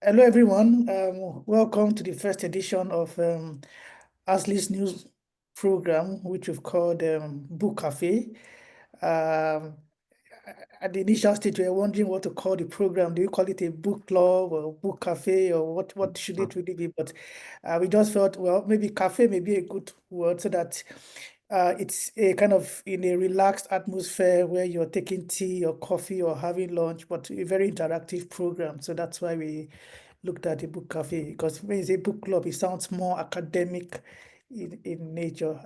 Hello, everyone. Welcome to the first edition of ASLI's news program, which we've called Book Café. Um, at the initial stage, we were wondering what to call the program. Do you call it a book club or book cafe, or what should it really be? But we just felt, well, maybe cafe may be a good word so that it's a kind of in a relaxed atmosphere where you're taking tea or coffee or having lunch, but a very interactive program. So that's why we looked at a book cafe, because when you say book club, it sounds more academic in nature.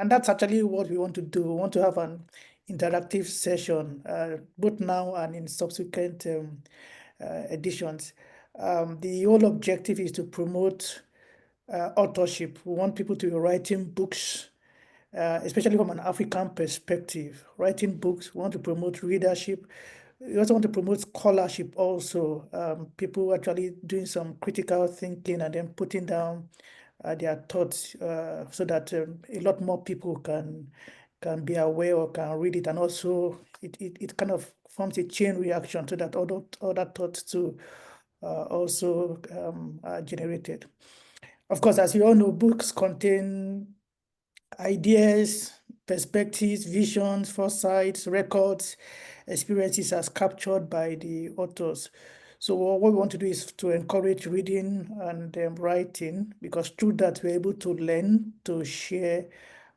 And that's actually what we want to do. We want to have an interactive session, both now and in subsequent editions. The whole objective is to promote authorship. We want people to be writing books, especially from an African perspective, writing books. We want to promote readership. We also want to promote scholarship also, people actually doing some critical thinking and then putting down their thoughts so that a lot more people can be aware or can read it. And also it kind of forms a chain reaction so that other thoughts too also are generated. Of course, as you all know, books contain ideas, perspectives, visions, foresights, records, experiences as captured by the authors. So what we want to do is to encourage reading and writing, because through that we're able to learn, to share,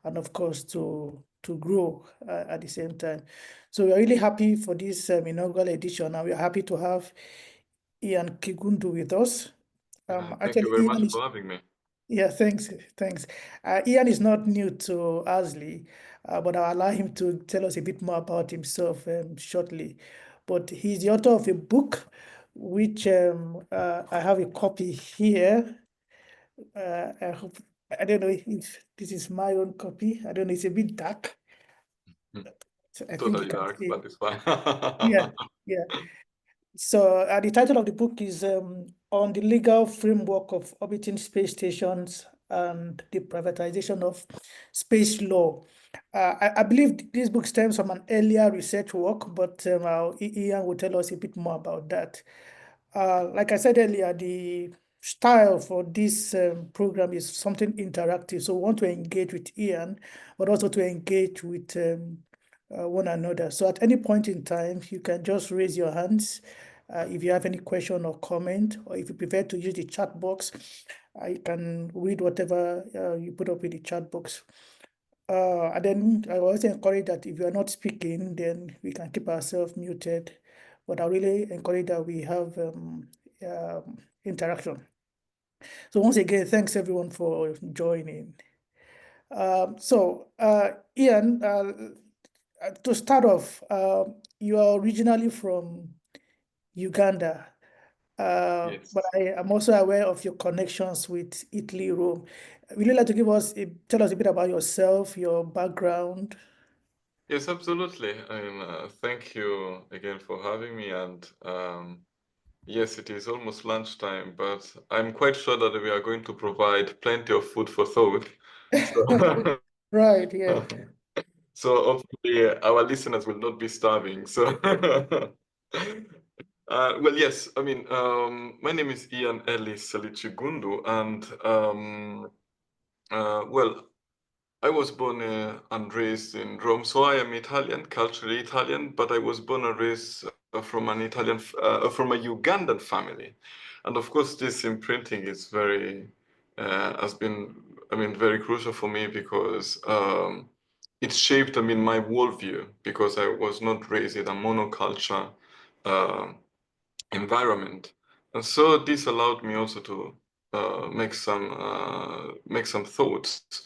and of course to grow at the same time. So we're really happy for this inaugural edition, and we're happy to have Ian Kiggundu with us. Thank you Actually, very Ian much is for having me. yeah, thanks. Ian is not new to ASLI, but I'll allow him to tell us a bit more about himself shortly. But he's the author of a book, which I have a copy here. I hope, I don't know if this is my own copy. I don't know, it's a bit dark. So I think you Totally can dark, see. but it's fine. Yeah, yeah. So the title of the book is On the Legal Framework of Orbiting Space Stations and the Privatization of Space Law. I believe this book stems from an earlier research work, but Ian will tell us a bit more about that. Like I said earlier, the style for this program is something interactive. So we want to engage with Ian, but also to engage with one another. So at any point in time, you can just raise your hands if you have any question or comment, or if you prefer to use the chat box, I can read whatever you put up in the chat box. And then I also encourage that if you are not speaking, then we can keep ourselves muted. But I really encourage that we have interaction. So once again, thanks everyone for joining. Ian, to start off, you are originally from Uganda, Yes. but I am also aware of your connections with Italy, Rome. Would you like to tell us a bit about yourself, your background? Yes, absolutely. Thank you again for having me. And yes, it is almost lunchtime, but I'm quite sure that we are going to provide plenty of food for thought. So, Right, yeah. so hopefully our listeners will not be starving. So, well, yes, my name is Ian Elly Ssali Kiggundu, and well, I was born and raised in Rome, so I am Italian, culturally Italian, but I was born and raised from from a Ugandan family, and of course, this imprinting is has been, very crucial for me because it shaped, my worldview because I was not raised in a monoculture uh, environment, and so this allowed me also to make some thoughts.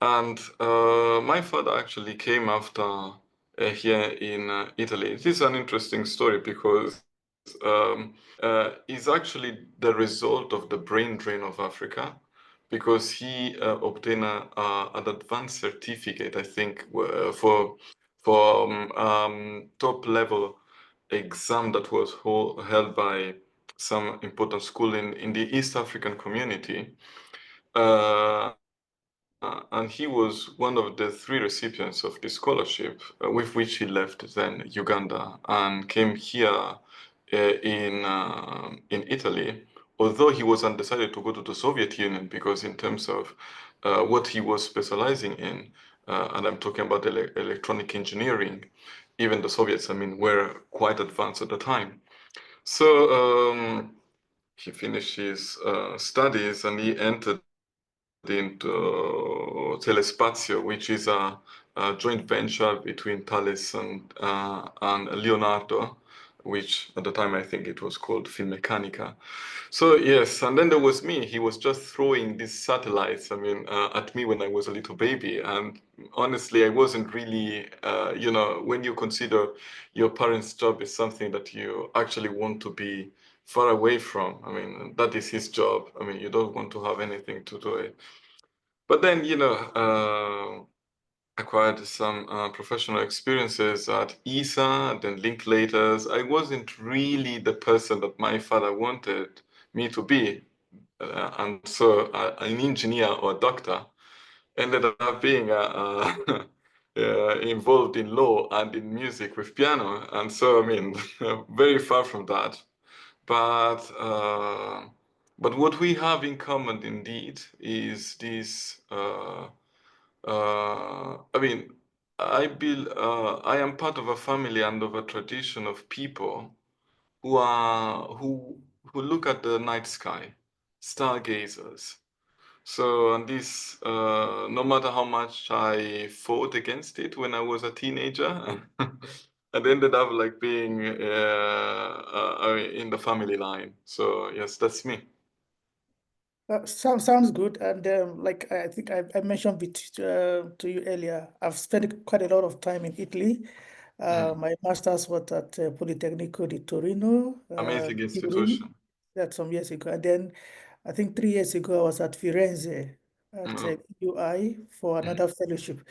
And my father actually came after here in Italy. This is an interesting story because it's actually the result of the brain drain of Africa, because he obtained an advanced certificate, I think, for top level exam that was held by some important school in the East African community. Uh, and he was one of the three recipients of the scholarship, with which he left then Uganda and came here in Italy, although he was undecided to go to the Soviet Union because in terms of what he was specializing in, and I'm talking about electronic engineering, even the Soviets, I mean, were quite advanced at the time. So he finished his studies and he entered into Telespazio, which is a joint venture between Thales and Leonardo, which at the time I think it was called Finmeccanica. So yes, and then there was me. He was just throwing these satellites, I mean, at me when I was a little baby. And honestly, I wasn't really, when you consider your parents' job is something that you actually want to be far away from. I mean, that is his job. I mean, you don't want to have anything to do it. But then, acquired some professional experiences at ESA, then Linklaters. I wasn't really the person that my father wanted me to be. And so an engineer or a doctor ended up being involved in law and in music with piano. And so, I mean, very far from that. But what we have in common indeed is this. I mean, I am part of a family and of a tradition of people who look at the night sky, stargazers. So, and this, no matter how much I fought against it when I was a teenager, it ended up like being in the family line. So yes, that's me. Sounds good. And like I think I mentioned to you earlier, I've spent quite a lot of time in Italy. Mm. My master's was at Politecnico di Torino, Amazing during institution. that some years ago. And then I think 3 years ago, I was at Firenze at Mm, UI for mm, another fellowship,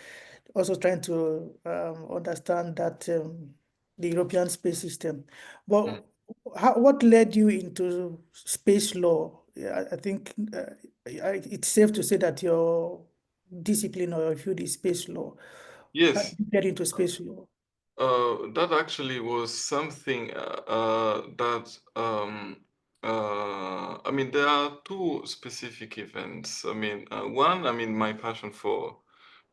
also trying to understand that the European space system. mm. But what led you into space law? Yeah, I think it's safe to say that your discipline or your field is space law. How did Yes. you get into space law? That actually was something that I mean, there are two specific events. I mean, one, I mean, my passion for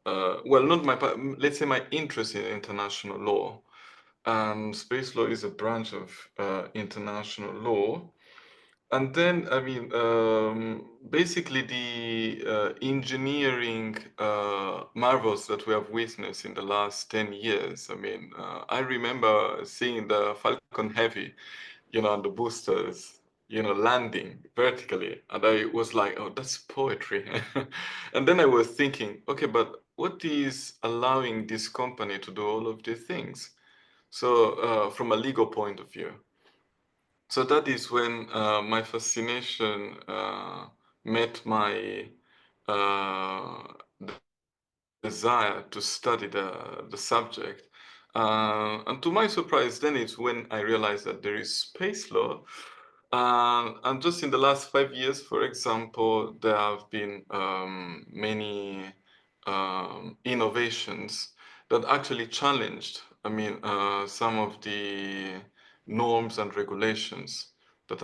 well, not my let's say my interest in international law, and space law is a branch of international law. And then, I mean, basically the engineering marvels that we have witnessed in the last 10 years. I mean, I remember seeing the Falcon Heavy, and the boosters, landing vertically. And I was like, oh, that's poetry. And then I was thinking, okay, but what is allowing this company to do all of these things? So, from a legal point of view. So that is when my fascination met my uh, desire to study the subject. And to my surprise, then it's when I realized that there is space law. And just in the last 5 years, for example, there have been many innovations that actually challenged, I mean, some of the norms and regulations that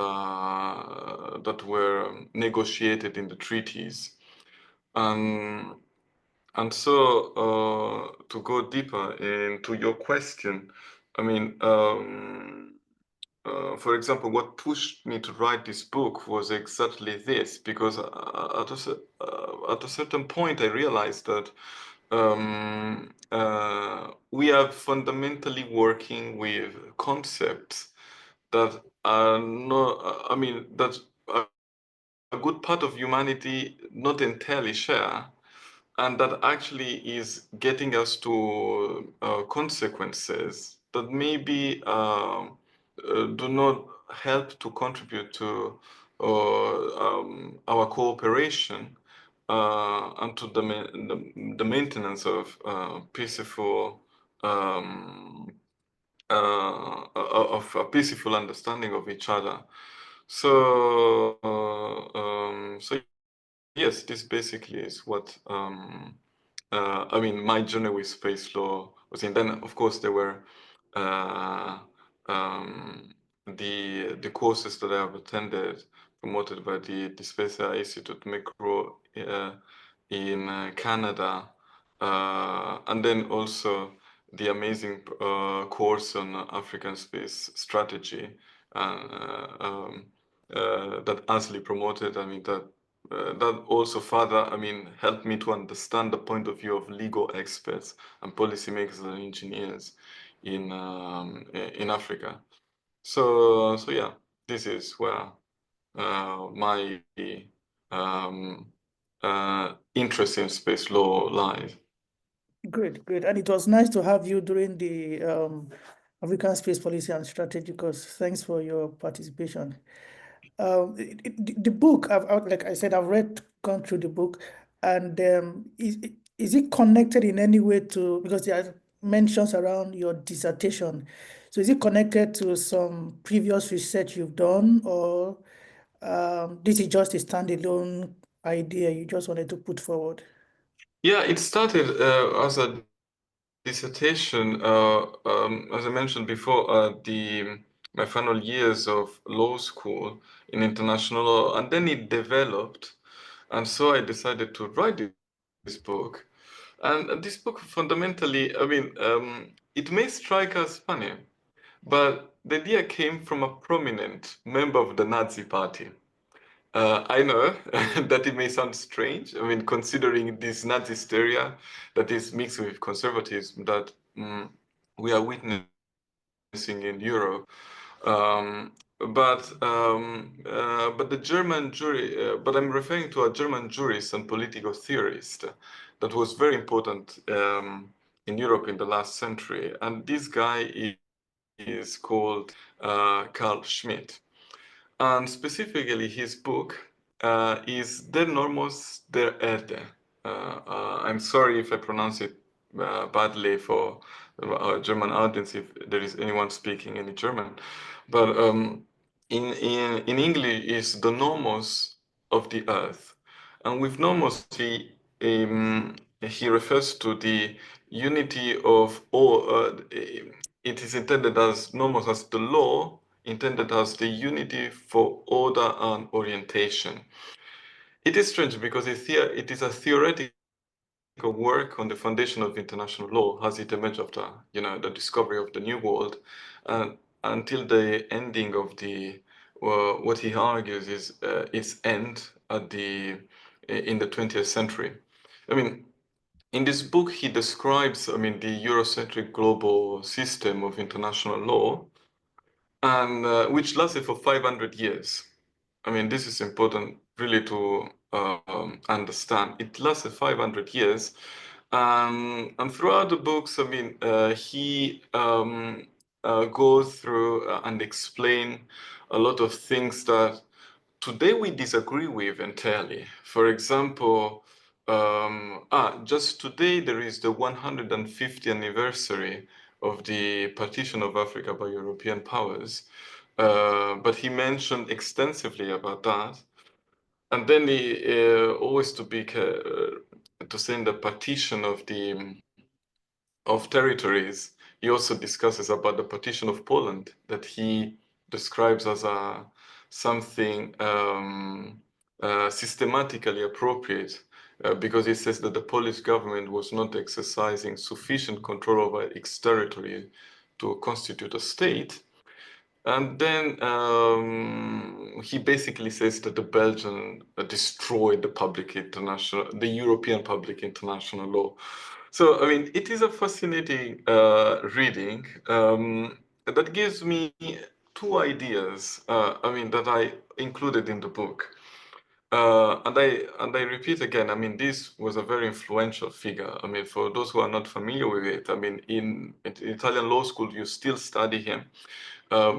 were negotiated in the treaties. And and so, to go deeper into your question, I mean, for example, what pushed me to write this book was exactly this, because at a certain point, I realized that we are fundamentally working with concepts that are not, I mean, that a good part of humanity not entirely share, and that actually is getting us to consequences that maybe do not help to contribute to our cooperation and to the maintenance of peaceful of a peaceful understanding of each other. So, so yes, this basically is what I mean. My journey with space law was in. Then, of course, there were uh, um, the courses that I have attended, promoted by the Space Institute Micro in Canada, and then also the amazing course on African space strategy that ASLI promoted. I mean that also further, I mean, helped me to understand the point of view of legal experts and policymakers and engineers in Africa. So yeah, this is where my um, interest in space law lies. Great, great. And it was nice to have you during the African Space Policy and Strategy course. Thanks for your participation. The book, like I said, gone through the book, and is it connected in any way to, because there are mentions around your dissertation. So is it connected to some previous research you've done, or this is just a standalone idea you just wanted to put forward? Yeah, it started as a dissertation, as I mentioned before, my final years of law school in international law, and then it developed, and so I decided to write this book. And this book fundamentally, I mean, it may strike us funny, but the idea came from a prominent member of the Nazi Party. I know that it may sound strange. I mean, considering this Nazi hysteria that is mixed with conservatism that we are witnessing in Europe. But the German jury, but I'm referring to a German jurist and political theorist that was very important in Europe in the last century. And this guy is called Carl Schmitt. And specifically, his book is Der Normos der Erde. I'm sorry if I pronounce it badly for our German audience, if there is anyone speaking any German. But in English, is the normos of the earth. And with normos, he refers to the unity of all. It is intended as normos as the law, intended as the unity for order and orientation. It is strange because it is a theoretical work on the foundation of international law as it emerged after, the discovery of the New World, until the ending of what he argues is its end in the 20th century. I mean, in this book, he describes, I mean, the Eurocentric global system of international law, and which lasted for 500 years. I mean, this is important really to understand. It lasted 500 years. And throughout the books, I mean, he goes through and explain a lot of things that today we disagree with entirely. For example, just today there is the 150th anniversary of the partition of Africa by European powers. But he mentioned extensively about that. And then he always to say the partition of territories. He also discusses about the partition of Poland that he describes as something systematically appropriate because he says that the Polish government was not exercising sufficient control over its territory to constitute a state. And then he basically says that the Belgians destroyed the European public international law. So, I mean, it is a fascinating reading that gives me two ideas, I mean, that I included in the book. And I repeat again, I mean, this was a very influential figure. I mean, for those who are not familiar with it, I mean, in Italian law school, you still study him.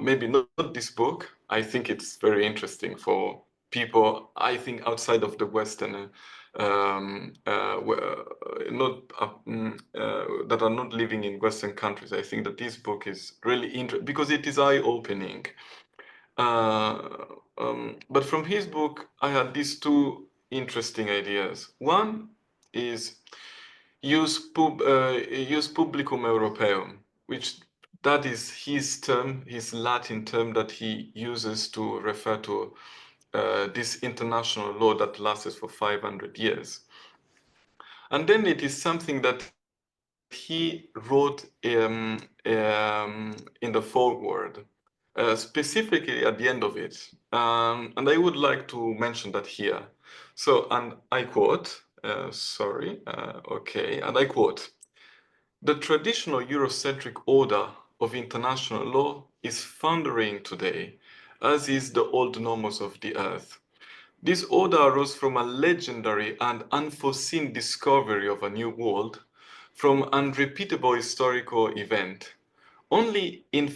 Maybe not this book. I think it's very interesting for people, I think, outside of the Western, not that are not living in Western countries. I think that this book is really interesting because it is eye-opening. But from his book, I had these two interesting ideas. One is use publicum europaeum, which that is his term, his Latin term that he uses to refer to this international law that lasted for 500 years. And then it is something that he wrote in the foreword, specifically at the end of it. And I would like to mention that here. So, and I quote, and I quote, "The traditional Eurocentric order of international law is foundering today, as is the old nomos of the earth. This order arose from a legendary and unforeseen discovery of a new world, from unrepeatable historical event. Only in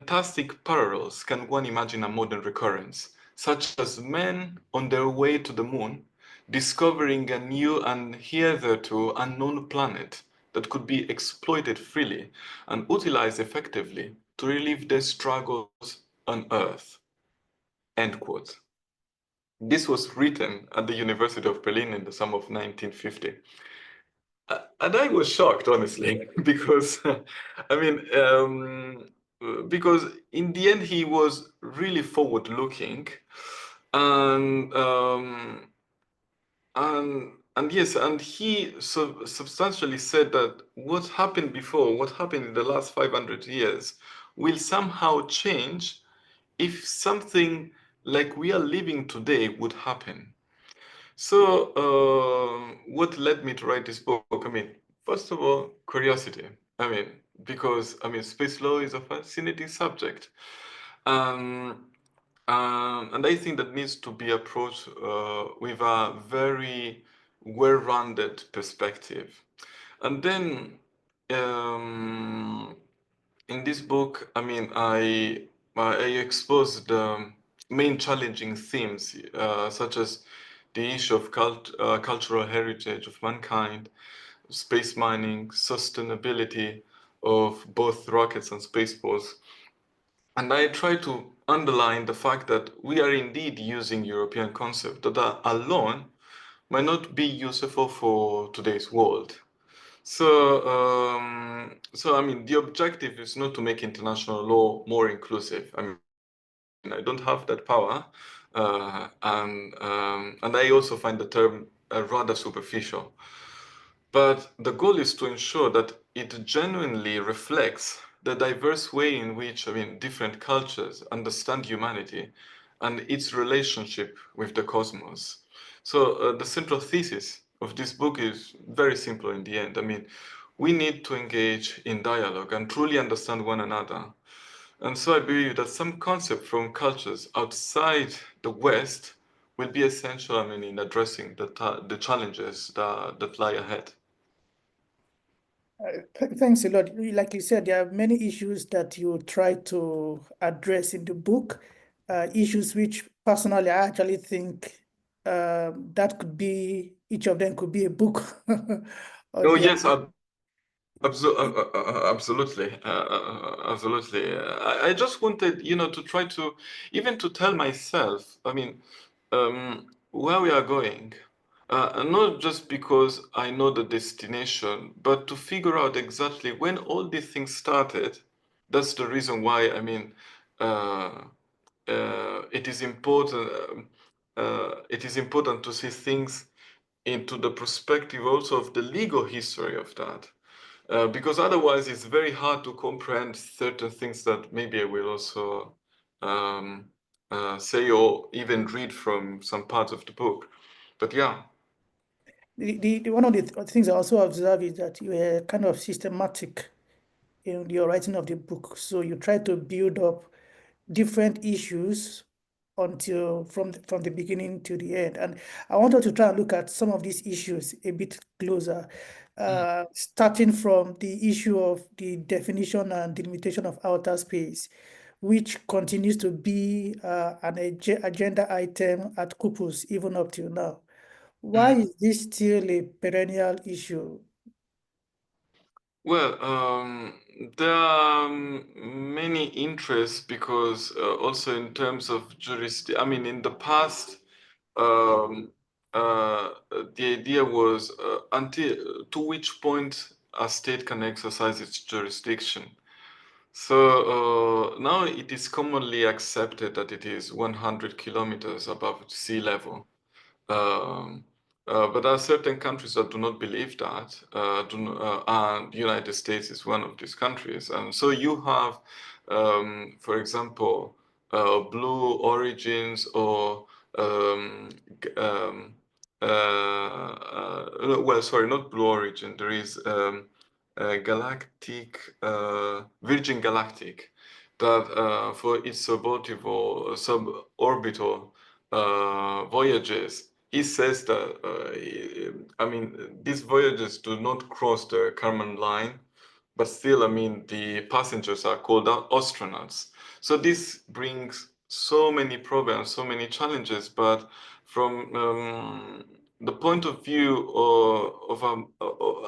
fantastic parallels can one imagine a modern recurrence, such as men on their way to the moon, discovering a new and hitherto unknown planet that could be exploited freely and utilized effectively to relieve their struggles on Earth." End quote. This was written at the University of Berlin in the summer of 1950. And I was shocked, honestly, because, I mean, because in the end he was really forward-looking, and and yes, and he substantially said that what happened before, what happened in the last 500 years, will somehow change if something like we are living today would happen. So, what led me to write this book? I mean, first of all, curiosity. I mean, because I mean, space law is a fascinating subject, um, and I think that needs to be approached with a very well-rounded perspective. And then, um, in this book, I mean, I exposed the main challenging themes, such as the issue of cultural heritage of mankind, space mining, sustainability of both rockets and spaceports. And I try to underline the fact that we are indeed using European concepts that are alone might not be useful for today's world. So I mean, the objective is not to make international law more inclusive. I mean, I don't have that power, and I also find the term rather superficial. But the goal is to ensure that it genuinely reflects the diverse way in which, I mean, different cultures understand humanity and its relationship with the cosmos. So the central thesis of this book is very simple in the end. I mean, we need to engage in dialogue and truly understand one another. And so I believe that some concept from cultures outside the West will be essential, I mean, in addressing the challenges that lie ahead. Thanks a lot. Like you said, there are many issues that you try to address in the book, issues which personally I actually think that could be, each of them could be a book on Oh, their yes, absolutely, absolutely. I just wanted, to try to, even to tell myself, I mean, where we are going, and not just because I know the destination, but to figure out exactly when all these things started. That's the reason why, I mean, uh, it is important. It is important to see things into the perspective also of the legal history of that. Because otherwise it's very hard to comprehend certain things that maybe I will also um, say or even read from some parts of the book. But yeah. one of the things I also observe is that you are kind of systematic in your writing of the book. So you try to build up different issues until from the beginning to the end. And I wanted to try and look at some of these issues a bit closer, starting from the issue of the definition and delimitation of outer space, which continues to be an agenda item at Corpus even up till now. Why Mm. is this still a perennial issue? Well, there are many interests because also in terms of jurisdiction, I mean, in the past, um, the idea was until to which point a state can exercise its jurisdiction. So now it is commonly accepted that it is 100 kilometers above sea level. Um, but there are certain countries that do not believe that, and the United States is one of these countries. And so you have, for example, blue origins or well, sorry, not blue origin. There is galactic, Virgin Galactic, that for its suborbital voyages, he says that, I mean, these voyages do not cross the Kármán line, but still, I mean, the passengers are called astronauts. So this brings so many problems, so many challenges, but from the point of view of a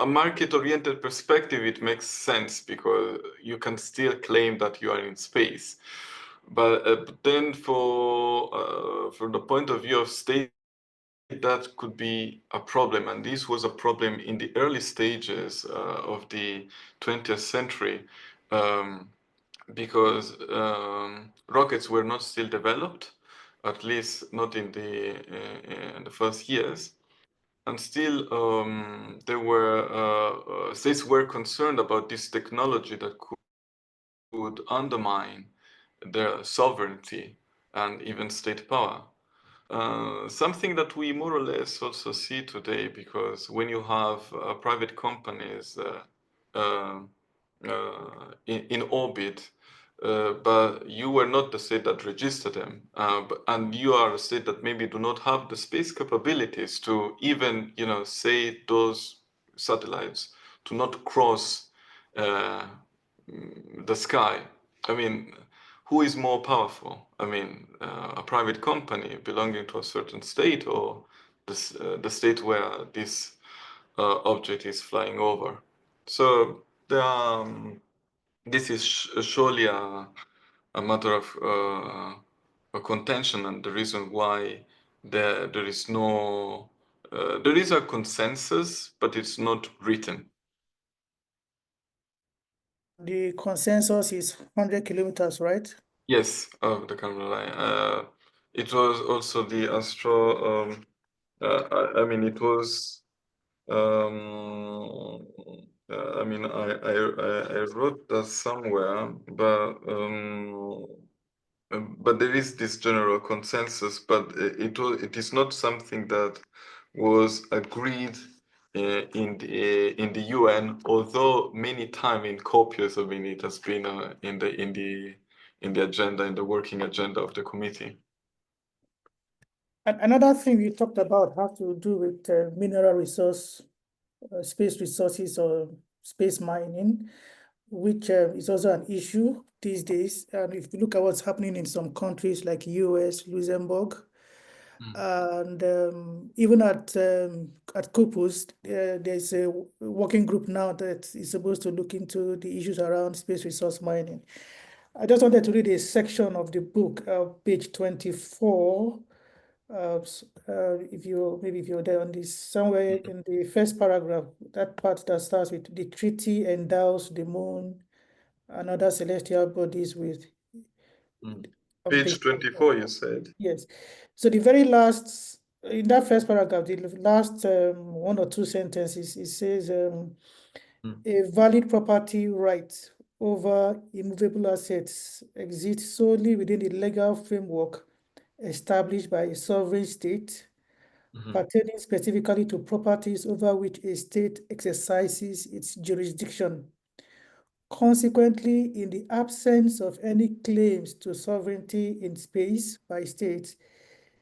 market-oriented perspective, it makes sense because you can still claim that you are in space. But then from the point of view of state, that could be a problem, and this was a problem in the early stages of the 20th century, because rockets were not still developed, at least not in the first years, and still there were states were concerned about this technology that could undermine their sovereignty and even state power. Something that we more or less also see today, because when you have private companies in orbit, but you were not the state that registered them, and you are a state that maybe do not have the space capabilities to even, say those satellites to not cross the sky. I mean, who is more powerful? I mean, a private company belonging to a certain state, or the state where this object is flying over. So this is surely a matter of a contention, and the reason why there is no there is a consensus, but it's not written. The consensus is 100 kilometers, right? Yes, of the camera line. It was also the Astro. I mean, it was. I mean, I wrote that somewhere, but there is this general consensus. But it is not something that was agreed in the UN, although many times in copious, I mean, it has been in the agenda, in the working agenda of the committee. And another thing we talked about has to do with mineral resource, space resources, or space mining, which is also an issue these days. And if you look at what's happening in some countries like US, Luxembourg, and even at Corpus, there's a working group now that is supposed to look into the issues around space resource mining. I just wanted to read a section of the book, page 24. If you're there on this, somewhere in the first paragraph, that part that starts with the treaty endows the moon and other celestial bodies with on Page 24, you said. Yes. So the very last, in that first paragraph, the last one or two sentences, it says a valid property right over immovable assets exists solely within the legal framework established by a sovereign state, pertaining specifically to properties over which a state exercises its jurisdiction. Consequently, in the absence of any claims to sovereignty in space by states,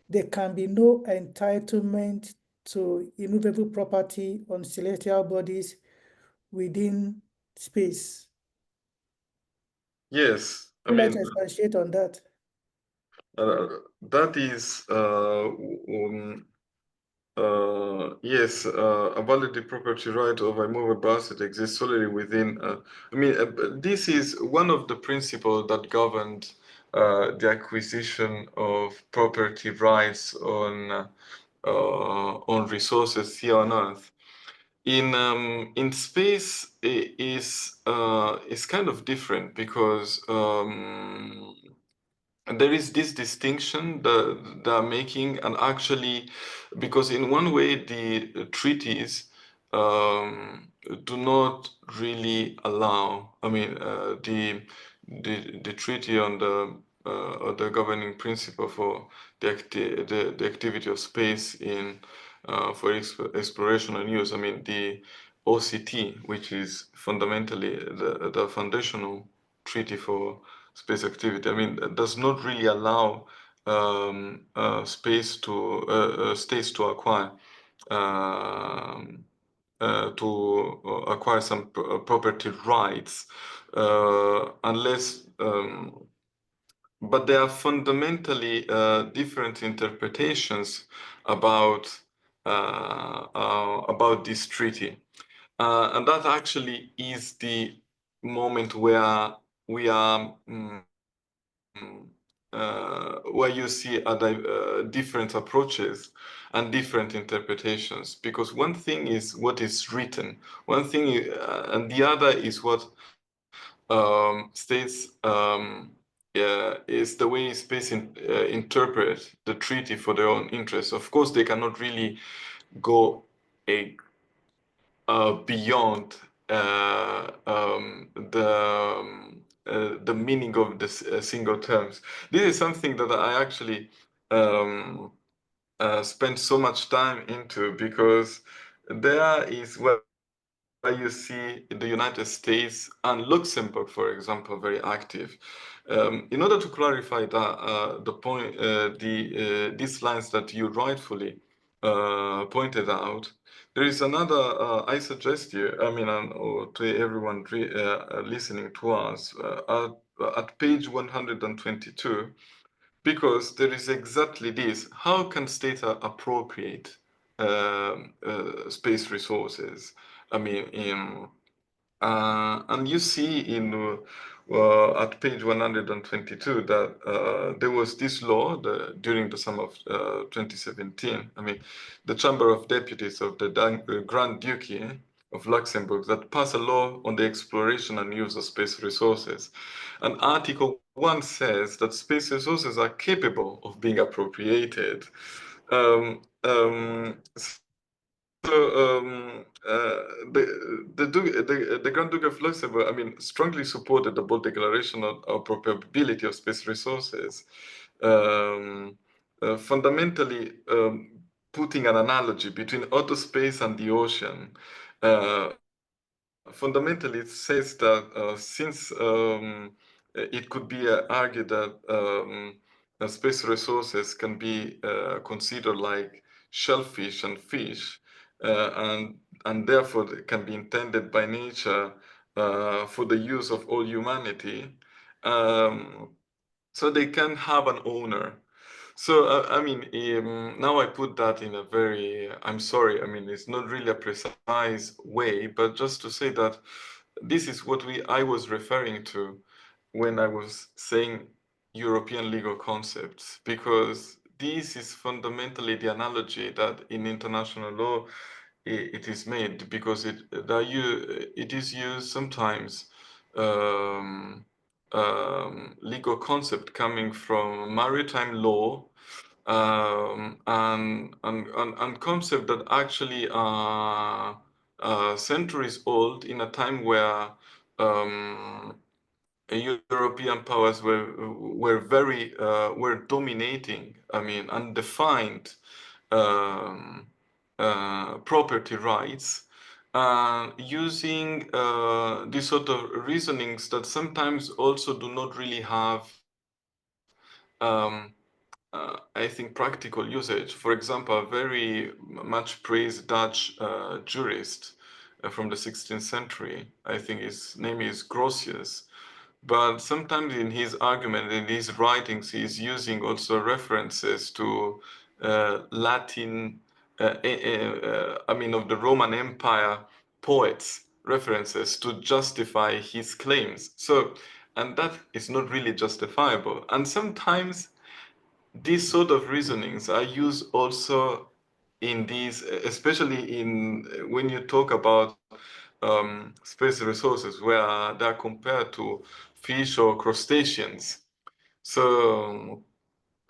there can be no entitlement to immovable property on celestial bodies within space. Yes, I Would you like mean, to expatiate on that? that is, yes, a valid property right over immovable asset exists solely within. I mean, this is one of the principles that governed the acquisition of property rights on resources here on Earth. in space is kind of different because there is this distinction that they're making, and actually, because in one way the treaties do not really allow. I mean, the treaty on the governing principle for the activity of space in for exploration and use. I mean, the OCT, which is fundamentally the foundational treaty for space activity. I mean, does not really allow space to states to acquire um, some property rights unless. But there are fundamentally different interpretations about this treaty, and that actually is the moment where we are. Where you see different approaches and different interpretations, because one thing is what is written, one thing, and the other is what states is the way states interpret the treaty for their own interests. Of course, they cannot really go a beyond the meaning of the single terms. This is something that I actually spent so much time into, because there is where you see the United States and Luxembourg, for example, very active. In order to clarify that the point, these lines that you rightfully pointed out, there is another. I suggest you, I mean, or to everyone listening to us, at page 122, because there is exactly this: how can states appropriate space resources? I mean, and you see at page 122 that there was this law during the summer of 2017. I mean, the Chamber of Deputies of the Grand Duchy of Luxembourg that passed a law on the exploration and use of space resources. And Article 1 says that space resources are capable of being appropriated. So the Grand Duke of Luxembourg, I mean, strongly supported the bold declaration of appropriability of space resources, fundamentally putting an analogy between outer space and the ocean. Fundamentally, it says that since it could be argued that space resources can be considered like shellfish and fish, and therefore they can be intended by nature for the use of all humanity, so they can have an owner. So, I mean, now I put that in a very, I'm sorry, I mean, it's not really a precise way, but just to say that this is what I was referring to when I was saying European legal concepts, because this is fundamentally the analogy that in international law it is made, because it is used sometimes legal concept coming from maritime law, and concept that actually are centuries old, in a time where European powers were dominating. I mean, undefined property rights, using these sort of reasonings that sometimes also do not really have, I think, practical usage. For example, a very much praised Dutch jurist from the 16th century, I think his name is Grotius, but sometimes in his argument, in his writings, he's using also references to Latin, I mean, of the Roman Empire poets, references to justify his claims. So, and that is not really justifiable. And sometimes these sort of reasonings are used also in these, especially in when you talk about space resources, where they're compared to fish or crustaceans. So,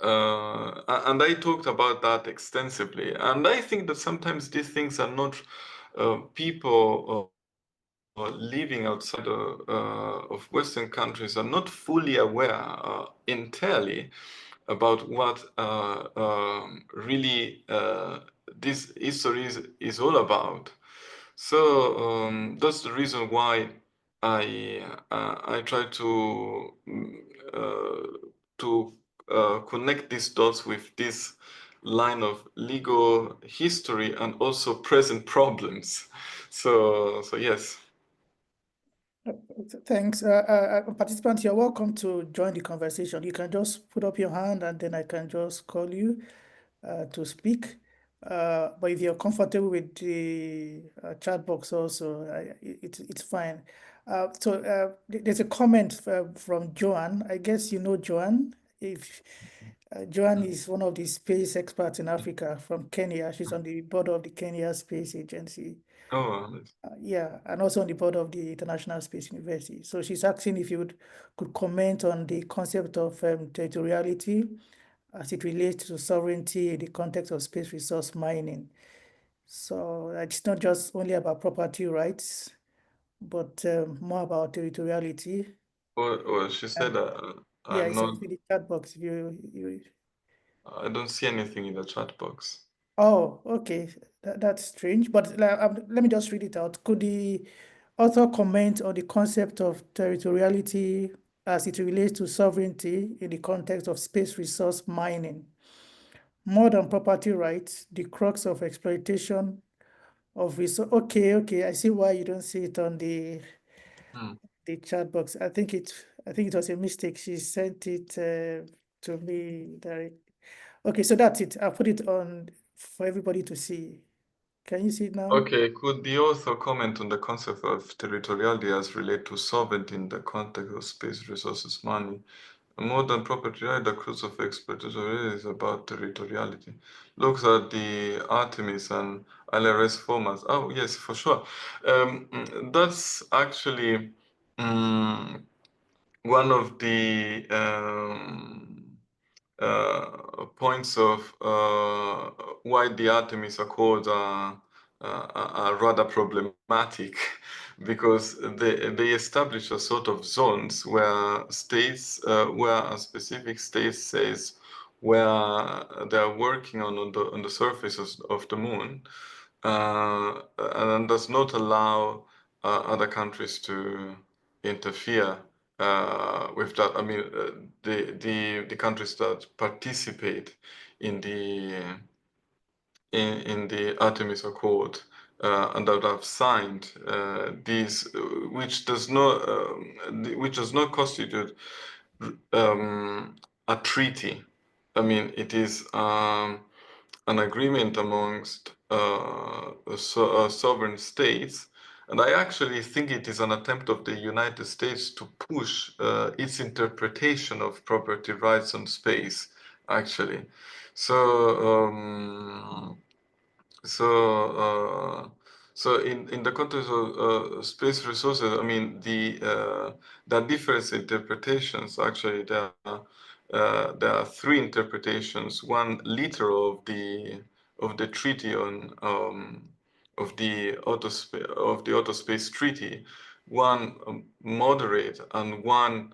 and I talked about that extensively. And I think that sometimes these things are not people living outside of Western countries are not fully aware entirely about what really this history is all about. So that's the reason why I try to connect these dots with this line of legal history and also present problems. So yes. Thanks. Participants, you're welcome to join the conversation. You can just put up your hand and then I can just call you to speak. But if you're comfortable with the chat box also, it's fine. There's a comment from Joanne. I guess you know Joanne. If Joanne is one of the space experts in Africa from Kenya. She's on the board of the Kenya Space Agency. Oh, Yeah, and also on the board of the International Space University. So she's asking if you could comment on the concept of territoriality as it relates to sovereignty in the context of space resource mining. So it's not just only about property rights, but more about territoriality. well, she said And yeah, I'm it's not. in the chat box. I don't see anything in the chat box. Oh, okay. That's strange. But let me just read it out. Could the author comment on the concept of territoriality as it relates to sovereignty in the context of space resource mining? More than property rights, the crux of exploitation of resource. Okay, okay. I see why you don't see it on Hmm. the chat box. I think it was a mistake. She sent it to me direct. Okay, so that's it. I'll put it on for everybody to see. Can you see it now? Okay, could the author comment on the concept of territoriality as related to sovereignty in the context of space resources money? More than property right, the cruise of exploitation is about territoriality. Looks at the Artemis and LRS formats. Oh, yes, for sure. That's actually one of the points of why the Artemis Accords are rather problematic because they establish a sort of zones where states, where a specific state says where they are working on the surface of the moon, and does not allow other countries to interfere with that. I mean, the countries that participate in the Artemis Accord and that have signed these, which does not constitute a treaty. I mean, it is an agreement amongst sovereign states. And I actually think it is an attempt of the United States to push its interpretation of property rights on space, actually. So, so, so in the context of space resources, I mean, there are different interpretations. Actually, there are three interpretations. One literal of the treaty on of the outer space treaty, one moderate, and one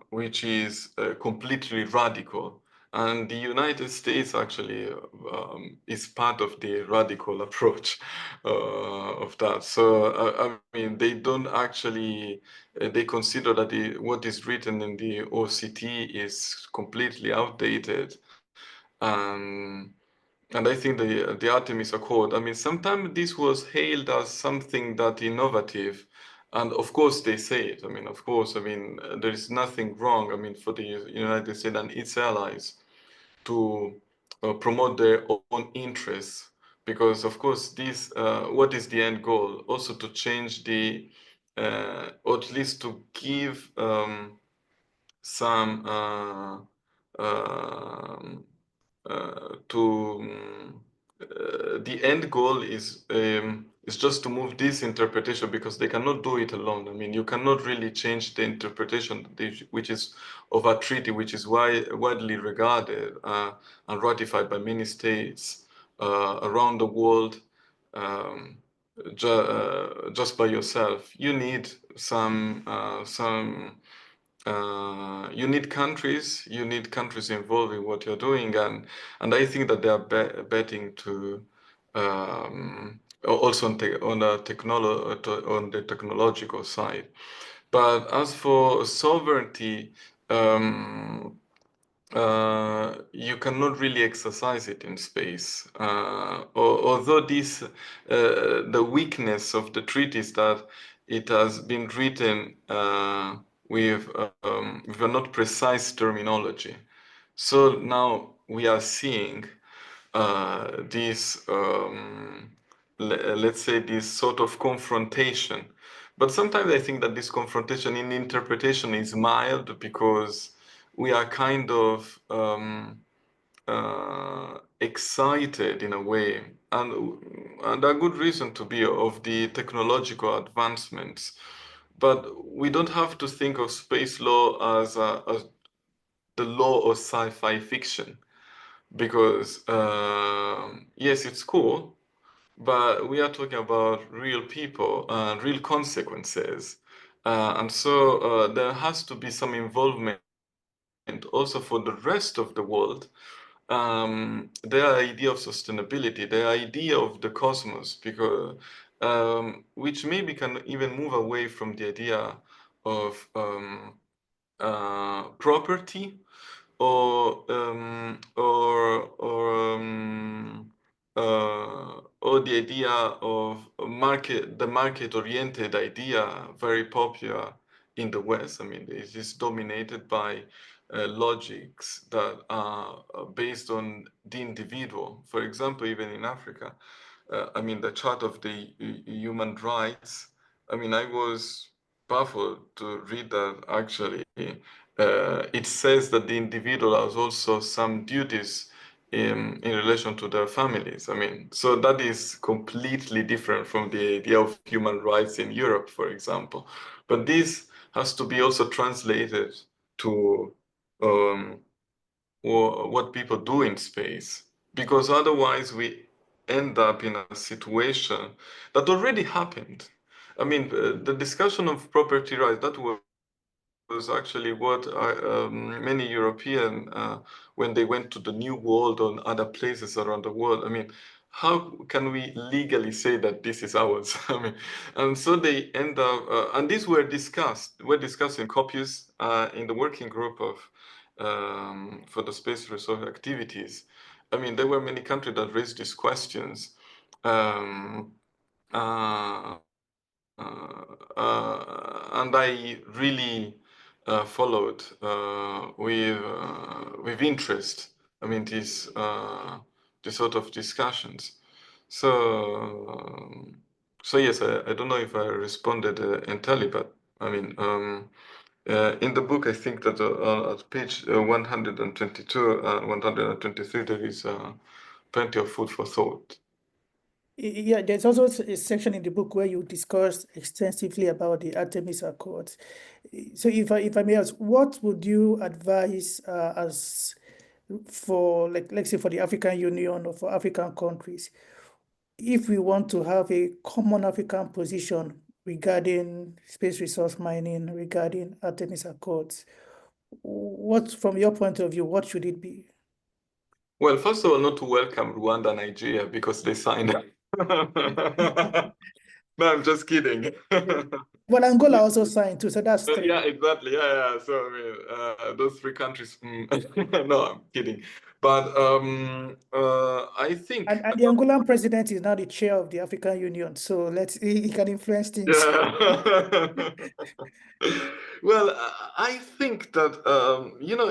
which is completely radical. And the United States actually is part of the radical approach of that. So, I mean, they don't actually, they consider that what is written in the OCT is completely outdated. Um, and I think the Artemis Accord, I mean, sometimes this was hailed as something that innovative. And of course they say it. I mean, of course, I mean, there is nothing wrong, I mean, for the United States and its allies to promote their own interests. Because of course, this, what is the end goal? Also to change or at least to give some um the end goal is just to move this interpretation, because they cannot do it alone. I mean, you cannot really change the interpretation which is of a treaty which is widely regarded and ratified by many states around the world, um, just by yourself. You need you need countries involved in what you're doing, and I think that they are betting to also on the technological side. But as for sovereignty, um, you cannot really exercise it in space. Although the weakness of the treaty is that it has been written with a not precise terminology. So now we are seeing this, let's say, this sort of confrontation. But sometimes I think that this confrontation in interpretation is mild, because we are kind of excited in a way, and a good reason to be, of the technological advancements. But we don't have to think of space law as the law of sci-fi fiction, because yes, it's cool, but we are talking about real people and real consequences. And so there has to be some involvement also for the rest of the world. Their idea of sustainability, their idea of the cosmos, because which maybe can even move away from the idea of property, or the idea of the market-oriented idea, very popular in the West. I mean, it is dominated by logics that are based on the individual. For example, even in Africa, I mean, the chart of the human rights. I mean, I was baffled to read that actually it says that the individual has also some duties in relation to their families. I mean, so that is completely different from the idea of human rights in Europe, for example. But this has to be also translated to what people do in space, because otherwise we end up in a situation that already happened. I mean, the discussion of property rights, that was actually what many European, when they went to the New World or other places around the world, I mean, how can we legally say that this is ours? I mean, and so they end up, and these were discussed in copies in the working group of for the space research activities. I mean, there were many countries that raised these questions. Um, uh, and I really followed with interest. I mean, these sort of discussions. So so yes, I don't know if I responded entirely, but I mean, in the book, I think that at page 122, 123, there is plenty of food for thought. Yeah, there's also a section in the book where you discuss extensively about the Artemis Accords. So if I may ask, what would you advise as for, like, let's say, for the African Union or for African countries, if we want to have a common African position regarding space resource mining, regarding Artemis Accords? What, from your point of view, what should it be? Well, first of all, not to welcome Rwanda and Nigeria because they signed. No, I'm just kidding. Well, Angola also signed too, so that's Yeah, three. exactly. Yeah, yeah. So I mean, those three countries. No, I'm kidding. But I think. And the Angolan president is now the chair of the African Union, so he can influence things. Yeah. Well, I think that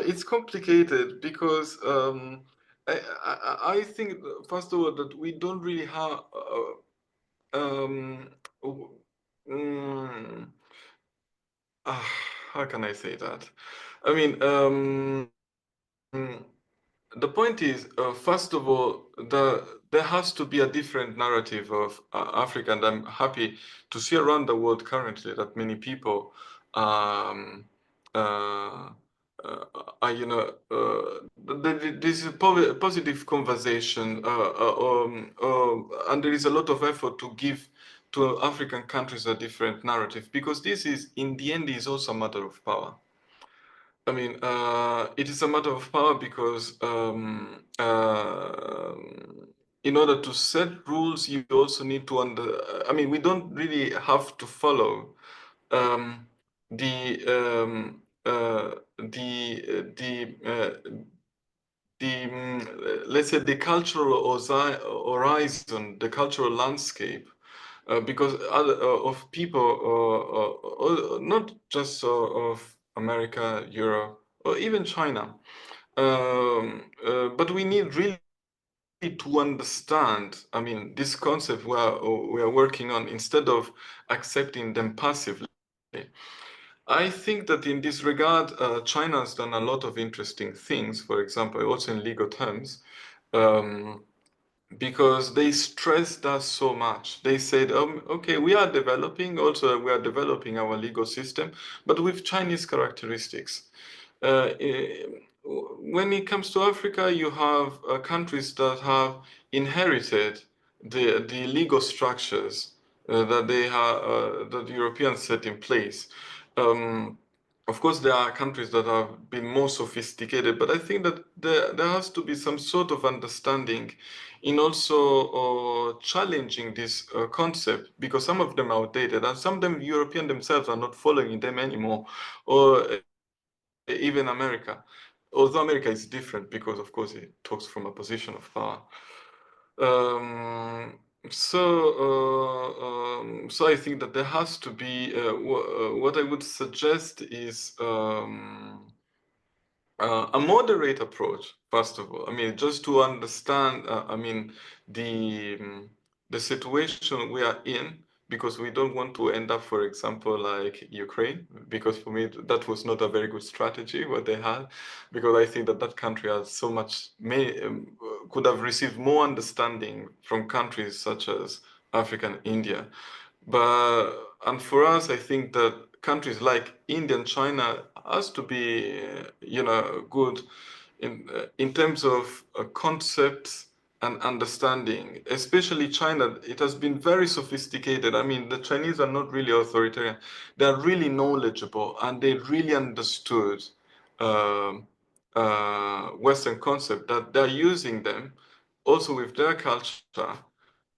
it's complicated because I think first of all that we don't really have um, w- mm, how can I say that? I mean, the point is, first of all, there has to be a different narrative of Africa, and I'm happy to see around the world currently that many people this is a positive conversation, and there is a lot of effort to give to African countries a different narrative, because this is, in the end, is also a matter of power. I mean, it is a matter of power because in order to set rules, you also need to I mean, we don't really have to follow the let's say the cultural horizon, the cultural landscape, because of people, not just of America, Europe, or even China, but we need really to understand, I mean, this concept we are working on, instead of accepting them passively. I think that in this regard, China has done a lot of interesting things, for example, also in legal terms, because they stressed us so much. They said, okay, we are developing our legal system, but with Chinese characteristics. When it comes to Africa, you have countries that have inherited the legal structures that the Europeans set in place. Of course, there are countries that have been more sophisticated, but I think that there has to be some sort of understanding in also challenging this concept, because some of them are outdated, and some of them European themselves are not following them anymore, or even America. Although America is different because, of course, it talks from a position of power. So I think that there has to be, what I would suggest is a moderate approach, first of all. I mean, just to understand, I mean, the situation we are in, because we don't want to end up, for example, like Ukraine, because for me, that was not a very good strategy, what they had, because I think that that country has so much, could have received more understanding from countries such as Africa and India. And for us, I think that countries like India and China has to be, good in terms of concepts and understanding. Especially China, it has been very sophisticated. I mean, the Chinese are not really authoritarian; they are really knowledgeable, and they really understood Western concept, that they're using them also with their culture,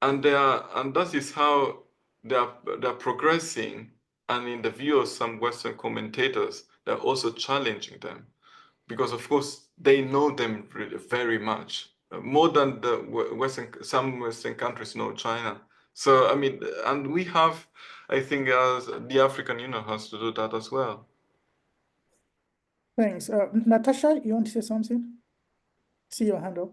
and that is how they're progressing. And in the view of some Western commentators, they're also challenging them, because of course they know them really very much, more than some Western countries know China. So I mean, and we have, I think, as the African Union has to do that as well. Thanks. Natasha, you want to say something? See your hand up.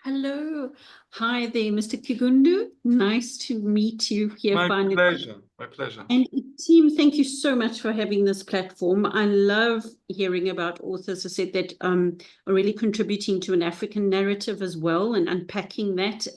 Hello. Hi there, Mr. Kiggundu. Nice to meet you here finally. My pleasure. And team, thank you so much for having this platform. I love hearing about authors, I said, that are really contributing to an African narrative as well, and unpacking that.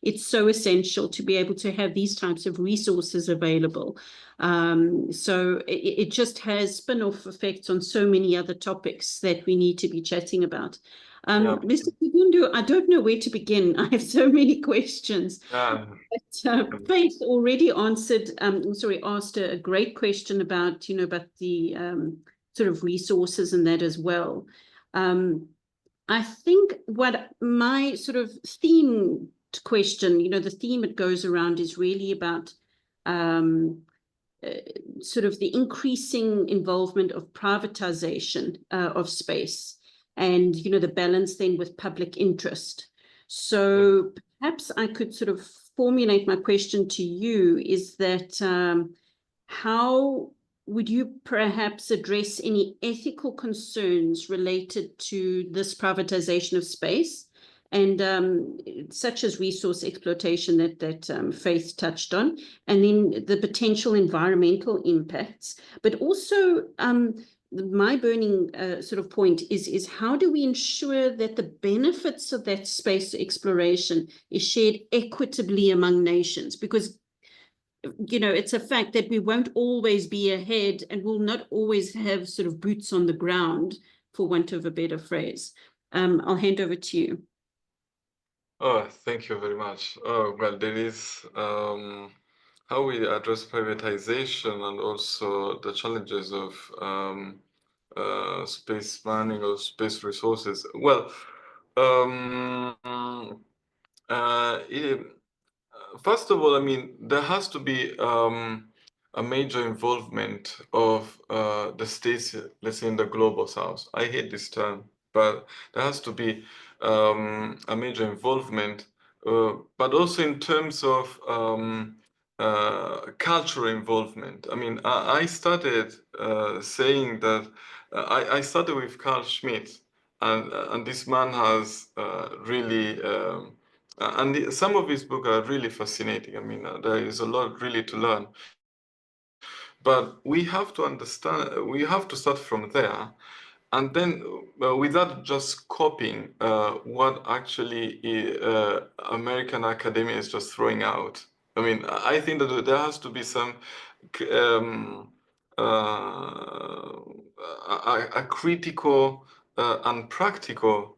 It's so essential to be able to have these types of resources available. So it just has spin-off effects on so many other topics that we need to be chatting about. Mr. Kiggundu, I don't know where to begin. I have so many questions. But Faith already asked a great question about, about the sort of resources and that as well. I think what my sort of theme question, the theme it goes around is really about sort of the increasing involvement of privatization of space, and the balance then with public interest. So perhaps I could sort of formulate my question to you, is that how would you perhaps address any ethical concerns related to this privatization of space, and such as resource exploitation that Faith touched on, and then the potential environmental impacts, but also my burning sort of point is how do we ensure that the benefits of that space exploration is shared equitably among nations? Because, you know, it's a fact that we won't always be ahead and we'll not always have sort of boots on the ground, for want of a better phrase. I'll hand over to you. Oh, thank you very much. Oh, well, there is how we address privatization and also the challenges of space planning or space resources. Well, first of all, I mean, there has to be a major involvement of the states, let's say in the global south. I hate this term, but there has to be a major involvement, but also in terms of cultural involvement. I mean, I started saying that I started with Carl Schmitt, and this man has really some of his books are really fascinating. I mean, there is a lot really to learn. But we have to understand, we have to start from there. And then without just copying what actually American academia is just throwing out. I mean, I think that there has to be some a critical and practical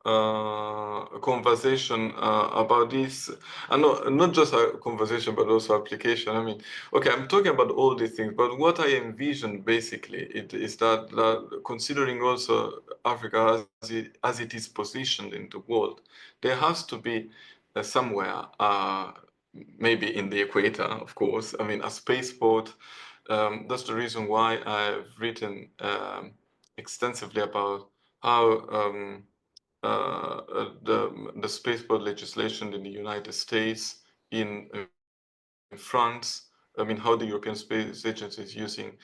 a conversation about this, and not just a conversation but also application. I mean, okay, I'm talking about all these things, but what I envision basically is that considering also Africa as it is positioned in the world, there has to be somewhere, maybe in the equator, of course, I mean, a spaceport. That's the reason why I've written extensively about how the spaceport legislation in the United States, in France, I mean, how the European Space Agency is using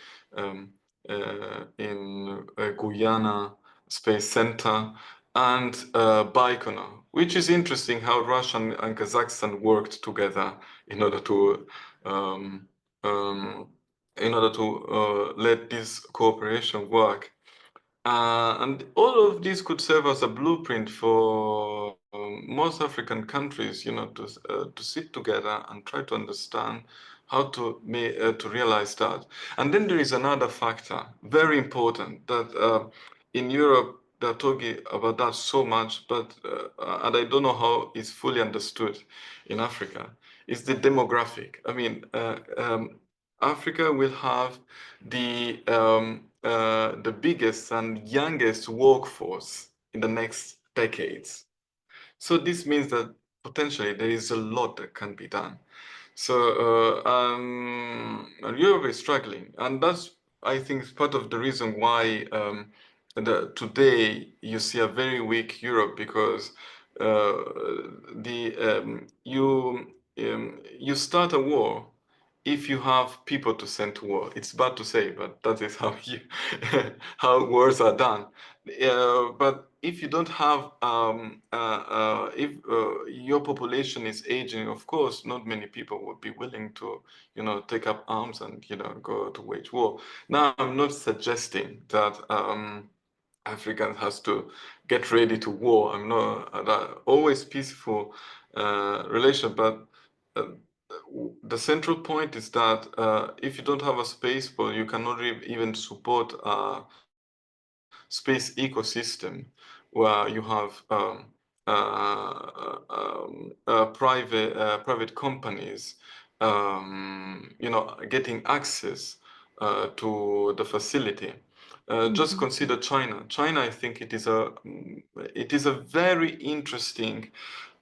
in Guyana Space Center, and Baikonur, which is interesting how Russia and Kazakhstan worked together in order to let this cooperation work. And all of this could serve as a blueprint for most African countries, you know, to sit together and try to understand how to realize that. And then there is another factor, very important, that in Europe they're talking about that so much, but and I don't know how it's fully understood in Africa, is the demographic. I mean, Africa will have the biggest and youngest workforce in the next decades. So this means that potentially there is a lot that can be done. So Europe is struggling, and that's, I think, part of the reason why today you see a very weak Europe, because you start a war if you have people to send to war. It's bad to say, but that is how how wars are done. But if you don't have, if your population is aging, of course, not many people would be willing to, you know, take up arms and, you know, go to wage war. Now, I'm not suggesting that Africans has to get ready to war. I'm not always peaceful relation, but the central point is that if you don't have a spaceport, you cannot even support a space ecosystem where you have private companies, you know, getting access to the facility. Just consider China. China, I think it is a very interesting.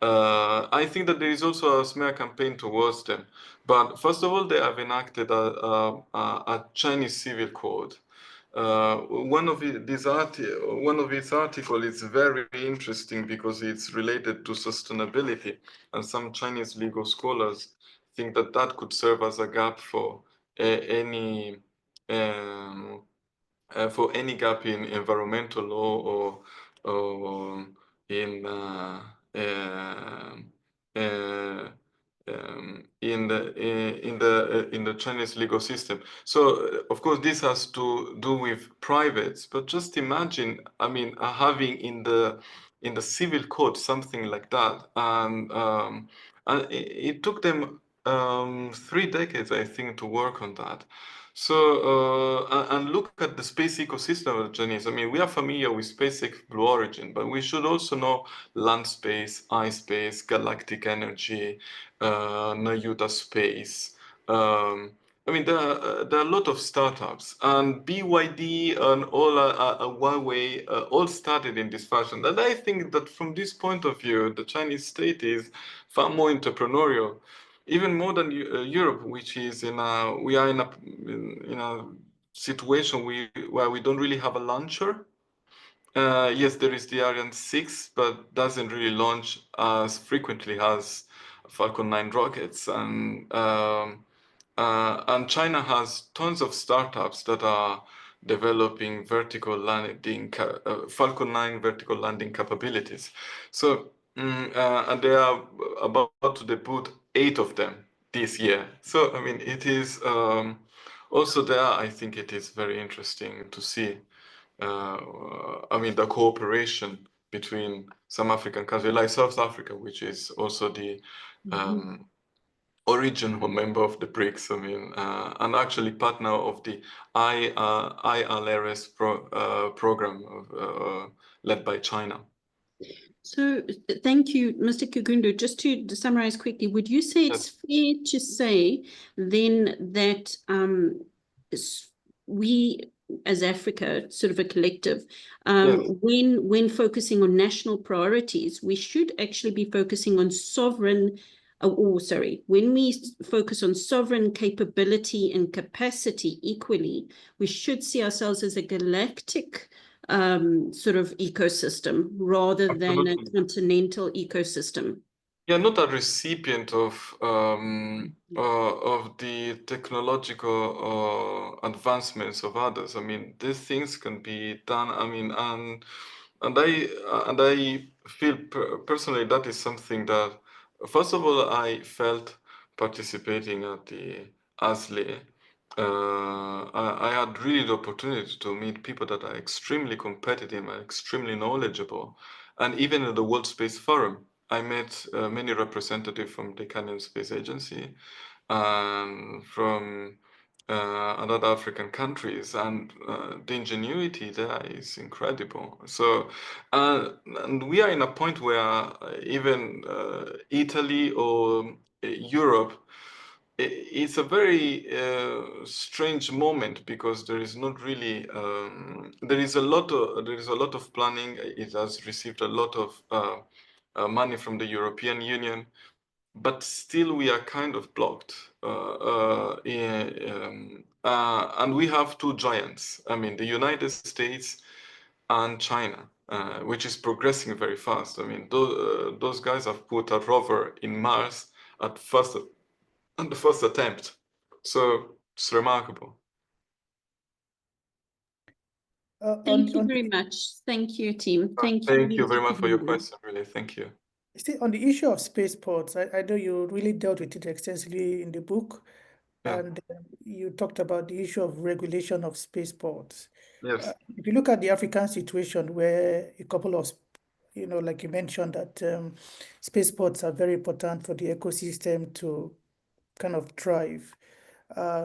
I think that there is also a smear campaign towards them. But first of all, they have enacted a Chinese civil code. One of its article is very interesting because it's related to sustainability, and some Chinese legal scholars think that that could serve as a gap for any gap in environmental law or in in the Chinese legal system. So of course this has to do with privates, but just imagine, I mean, having in the civil code something like that, and it took them 3 decades, I think, to work on that. So and look at the space ecosystem of the Chinese. I mean, we are familiar with SpaceX Blue Origin, but we should also know land space, ice space, galactic energy, Nayuta Space. I mean, there are a lot of startups, and BYD and all Huawei all started in this fashion. And I think that from this point of view, the Chinese state is far more entrepreneurial, even more than Europe, which is we are in a situation where we don't really have a launcher. Yes, there is the Ariane 6, but doesn't really launch as frequently as Falcon 9 rockets. And China has tons of startups that are developing Falcon 9 vertical landing capabilities. So, and they are about to debut 8 of them this year. So, I mean, it is also there, I think it is very interesting to see. I mean, the cooperation between some African countries, like South Africa, which is also the original member of the BRICS, I mean, and actually partner of the ILRS program led by China. So thank you, Mr. Kiggundu. Just to summarize quickly, would you say it's fair to say then that we as Africa, sort of a collective, when focusing on national priorities, we should actually be focusing on sovereign, when we focus on sovereign capability and capacity equally, we should see ourselves as a galactic sort of ecosystem rather than a continental ecosystem. Yeah, not a recipient of the technological advancements of others. I mean, these things can be done. I mean, and I feel personally that is something that, first of all, I felt participating at the ASLI. I had really the opportunity to meet people that are extremely competitive and extremely knowledgeable, and even at the World Space Forum, I met many representatives from the Canadian Space Agency and from other African countries, and the ingenuity there is incredible. So, and we are in a point where even Italy or Europe, it's a very strange moment, because there is not really there is a lot of planning. It has received a lot of money from the European Union, but still we are kind of blocked. And we have 2 giants. I mean, the United States and China, which is progressing very fast. I mean, those guys have put a rover in Mars at the first attempt. So it's remarkable. Thank you very much. Thank you, team. Thank you very much for your question, really. Thank you. On the issue of spaceports, I know you really dealt with it extensively in the book, and you talked about the issue of regulation of spaceports. Yes. If you look at the African situation, where a couple of, like you mentioned, that spaceports are very important for the ecosystem to kind of thrive.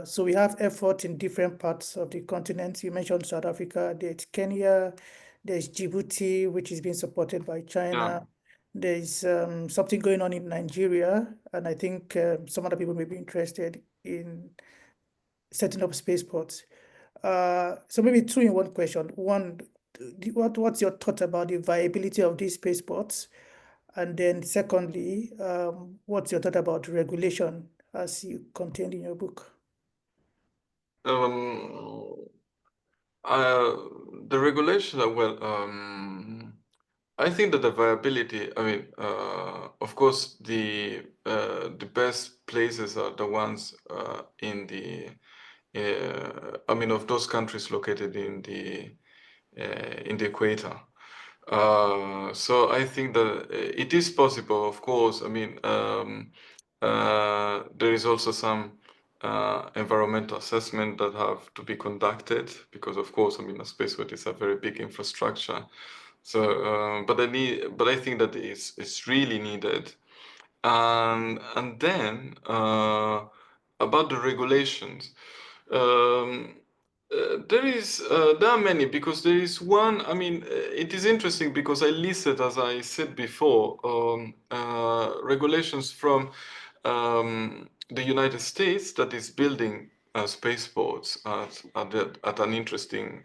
So we have effort in different parts of the continent. You mentioned South Africa, there's Kenya, there's Djibouti, which is being supported by China. There's something going on in Nigeria, and I think some other people may be interested in setting up spaceports. So maybe 2 in 1 question. One, what's your thought about the viability of these spaceports? And then secondly, what's your thought about regulation as you contained in your book? The regulation, I think that the viability, I mean, of course, the best places are the ones in the, I mean, of those countries located in the equator. So I think that it is possible, of course. I mean, There is also some environmental assessment that have to be conducted because, of course, I mean, a spaceport is a very big infrastructure. So, but I think that it's really needed. And then about the regulations, um, there are many, because there is one. I mean, it is interesting because I listed, as I said before, regulations from the United States that is building spaceports at an interesting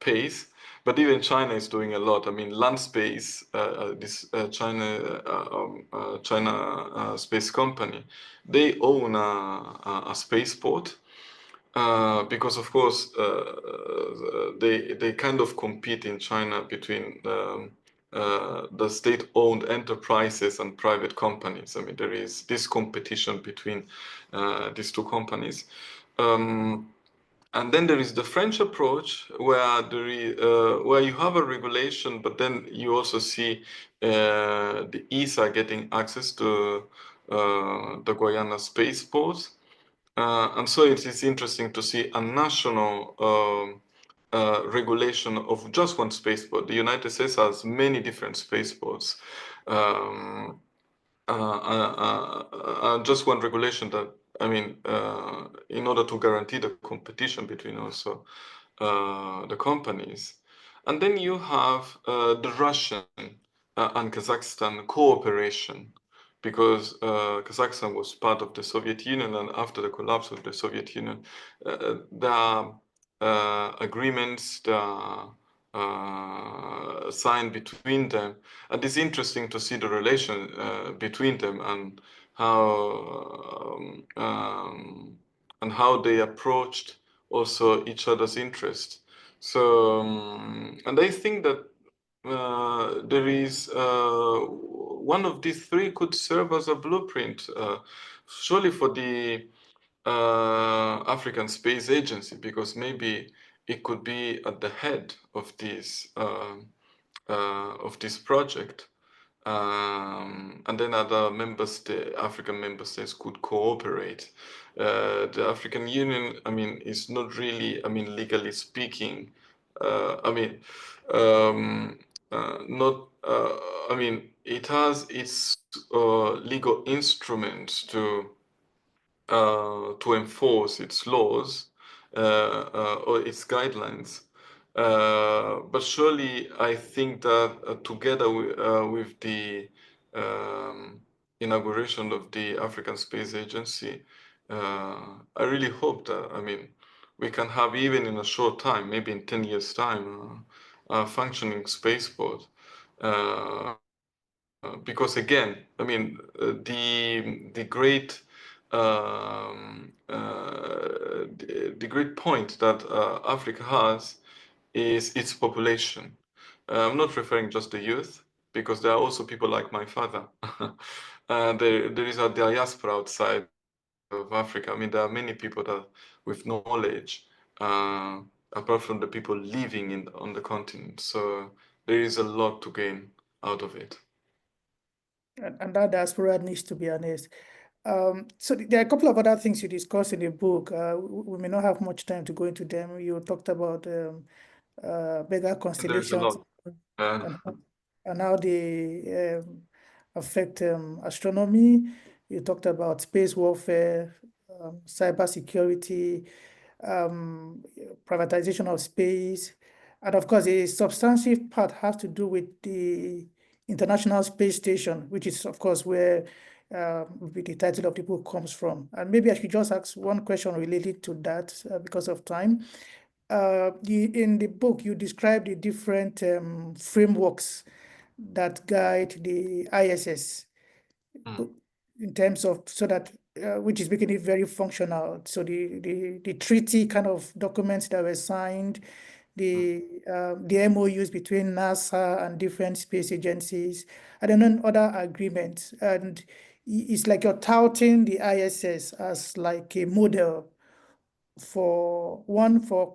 pace. But even China is doing a lot. I mean, land space, China Space Company, they own a spaceport. Because of course they kind of compete in China between the state-owned enterprises and private companies. I mean, there is this competition between these two companies. And then there is the French approach, where where you have a regulation, but then you also see the ESA getting access to the Guiana spaceport. And so it is interesting to see a national regulation of just one spaceport. The United States has many different spaceports. Just one regulation that, I mean, in order to guarantee the competition between also the companies. And then you have the Russian and Kazakhstan cooperation, because Kazakhstan was part of the Soviet Union, and after the collapse of the Soviet Union, there are agreements, there are signed between them, and it's interesting to see the relation between them and how they approached also each other's interest. So, and I think that there is one of these three could serve as a blueprint, surely for the African Space Agency, because maybe it could be at the head of this project, and then other African member states could cooperate. The African Union, I mean, is not really, I mean, legally speaking, I mean, not, I mean, it has its legal instruments to enforce its laws or its guidelines. But surely I think that together with the inauguration of the African Space Agency, I really hope that, I mean, we can have, even in a short time, maybe in 10 years' time, a functioning spaceport. Because again, I mean, the great the great point that Africa has is its population. I'm not referring just to youth, because there are also people like my father. There is a diaspora outside of Africa. I mean, there are many people that with knowledge, apart from the people living on the continent. So there is a lot to gain out of it. And that diaspora needs to be harnessed. So there are a couple of other things you discuss in the book. We may not have much time to go into them. You talked about mega There is a constellations lot. and, and how they affect astronomy. You talked about space warfare, cybersecurity, privatization of space. And of course, a substantive part has to do with the International Space Station, which is, of course, where the title of the book comes from. And maybe I should just ask one question related to that because of time. In the book, you describe the different frameworks that guide the ISS in terms of, so that which is making it very functional. So the treaty kind of documents that were signed, the MOUs between NASA and different space agencies, and then other agreements. And it's like you're touting the ISS as like a model for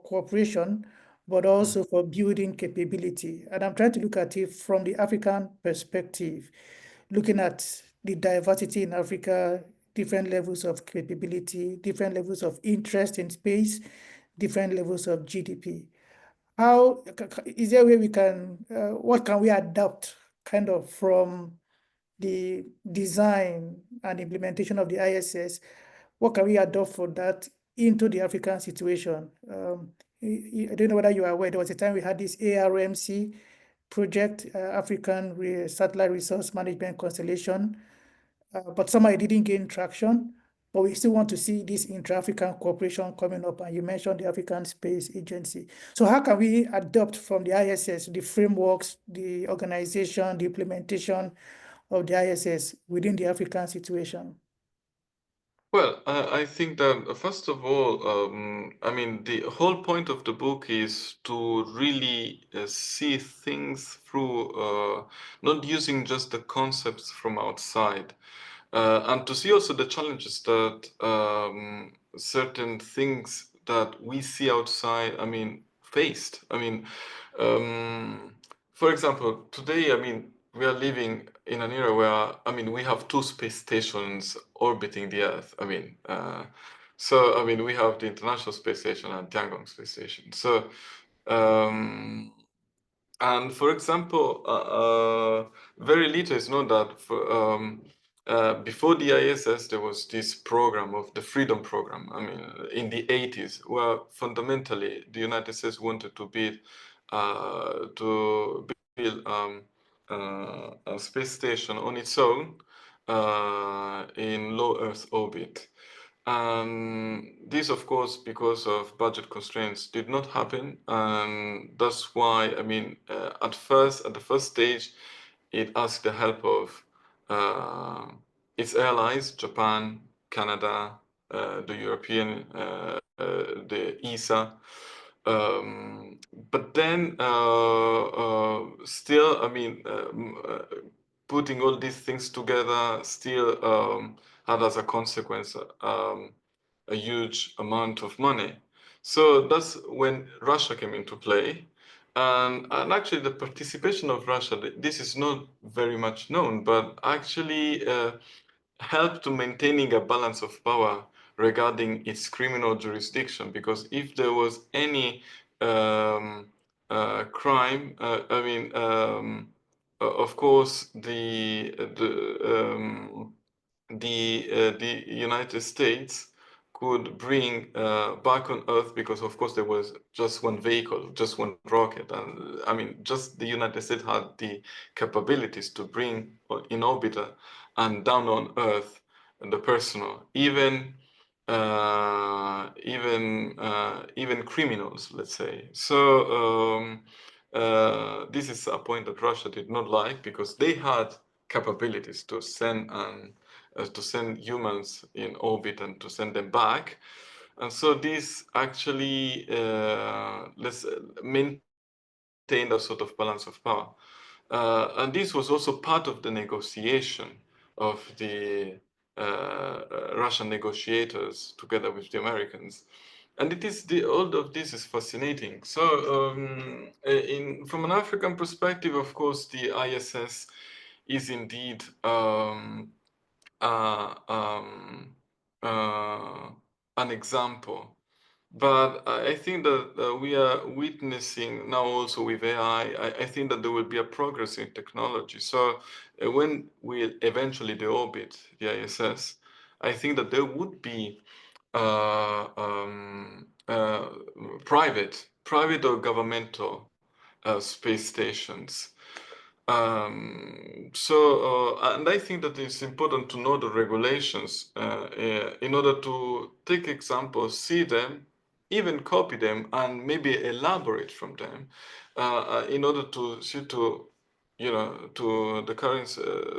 cooperation, but also for building capability. And I'm trying to look at it from the African perspective, looking at the diversity in Africa, different levels of capability, different levels of interest in space, different levels of GDP. How is there a way we can, what can we adopt kind of from the design and implementation of the ISS? What can we adopt for that into the African situation? I don't know whether you are aware, there was a time we had this ARMC project, African Satellite Resource Management Constellation, but somehow it didn't gain traction. But we still want to see this intra-African cooperation coming up, and you mentioned the African Space Agency. So how can we adopt from the ISS the frameworks, the organization, the implementation of the ISS within the African situation? Well, I think that first of all, I mean, the whole point of the book is to really see things through, not using just the concepts from outside, and to see also the challenges that certain things that we see outside, I mean, faced. I mean, for example, today, I mean, we are living in an era where, I mean, we have two space stations orbiting the Earth. I mean, so, I mean, we have the International Space Station and Tiangong Space Station. So, and for example, very little is known that before the ISS, there was this program of the Freedom Program. I mean, in the 80s, where fundamentally the United States wanted to build a space station on its own in low Earth orbit. And this, of course, because of budget constraints, did not happen. And that's why, I mean, at the first stage, it asked the help of its allies, Japan, Canada, the European, the ESA. But then still, I mean, putting all these things together still had as a consequence a huge amount of money. So that's when Russia came into play. And actually, the participation of Russia, this is not very much known, but actually helped to maintaining a balance of power regarding its criminal jurisdiction. Because if there was any crime, I mean, of course, the United States could bring back on Earth, because of course there was just one vehicle, just one rocket, and I mean, just the United States had the capabilities to bring in orbit and down on Earth the personnel, even criminals, let's say. So this is a point that Russia did not like, because they had capabilities to send humans in orbit and to send them back. And so this actually maintained a sort of balance of power. And this was also part of the negotiation of the Russian negotiators together with the Americans. And all of this is fascinating. So from an African perspective, of course, the ISS is indeed an example. But I think that we are witnessing now also with AI, I think that there will be a progress in technology. So when we eventually deorbit the ISS, I think that there would be private or governmental space stations. And I think that it's important to know the regulations in order to take examples, see them, even copy them, and maybe elaborate from them in order to see to the current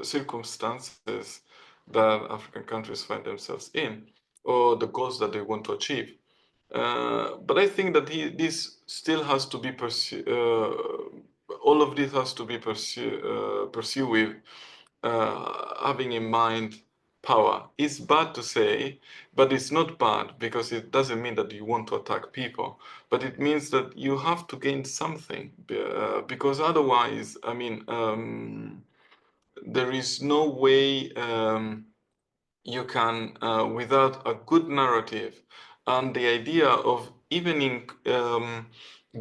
circumstances that African countries find themselves in, or the goals that they want to achieve. But I think that this still has to be pursued. All of this has to be pursued with having in mind power. It's bad to say, but it's not bad, because it doesn't mean that you want to attack people, but it means that you have to gain something, because otherwise, I mean, there is no way you can, without a good narrative and the idea of even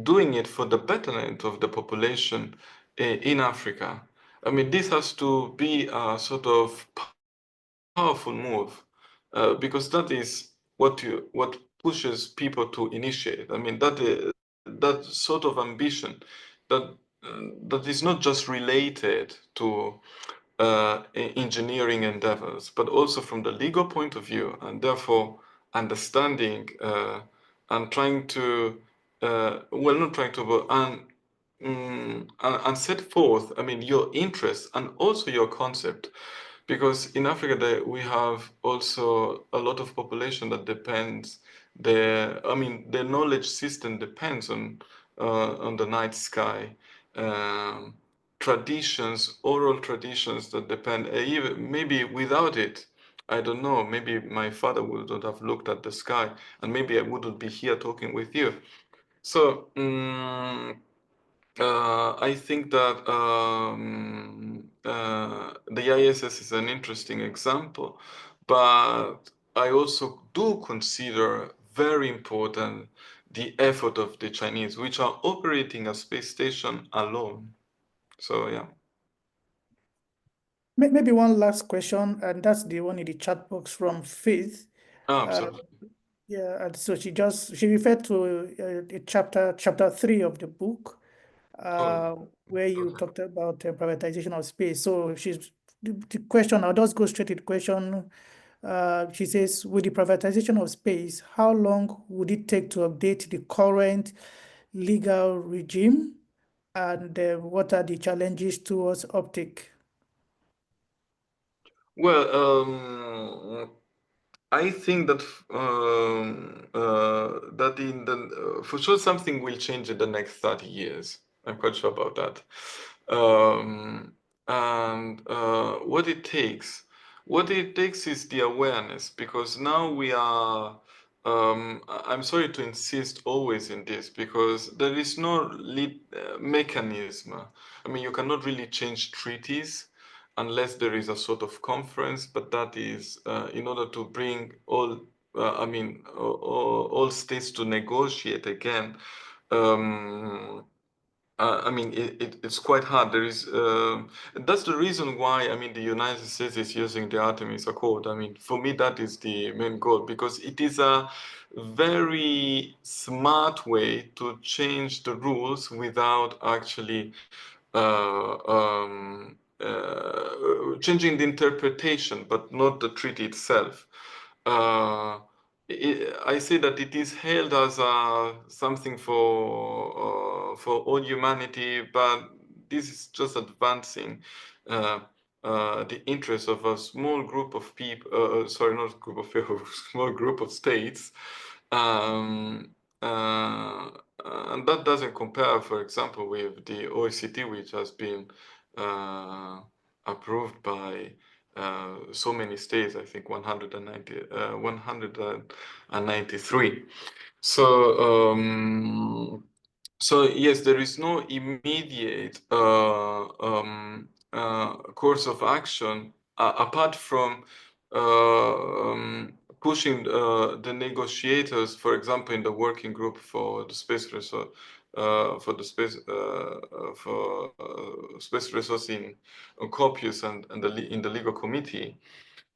doing it for the betterment of the population in Africa. I mean, this has to be a sort of powerful move, because that is what pushes people to initiate. I mean, that sort of ambition that that is not just related to engineering endeavors, but also from the legal point of view, and therefore understanding and trying to, well, not trying to, but and set forth, I mean, your interests and also your concept. Because in Africa, we have also a lot of population that depends, the knowledge system depends on the night sky. Um, Traditions, oral traditions that depend, even maybe without it, I don't know, maybe my father would not have looked at the sky, and maybe I wouldn't be here talking with you. So I think that the ISS is an interesting example, but I also do consider very important the effort of the Chinese, which are operating a space station alone. So yeah. Maybe one last question, and that's the one in the chat box from Faith. Absolutely. Yeah, and so she referred to the chapter 3 of the book, where you Okay. talked about privatization of space. So the question, I'll just go straight to the question. She says, with the privatization of space, how long would it take to update the current legal regime? And what are the challenges towards uptake? Well, I think that that in the for sure something will change in the next 30 years. I'm quite sure about that. And what it takes is the awareness, because now we are. I'm sorry to insist always in this, because there is no lead mechanism. I mean, you cannot really change treaties unless there is a sort of conference, but that is in order to bring all states to negotiate again. It's quite hard. That's the reason why, I mean, the United States is using the Artemis Accord. I mean, for me, that is the main goal, because it is a very smart way to change the rules without actually changing the interpretation, but not the treaty itself. Uh, I say that it is hailed as something for all humanity, but this is just advancing the interests of a small group of people. Sorry, not group of people, small group of states. Um, uh, and that doesn't compare, for example, with the OECD, which has been approved by so many states, I think 193. So yes, there is no immediate course of action apart from pushing the negotiators, for example, in the working group for the space resource, space resource in Copius and in the legal committee,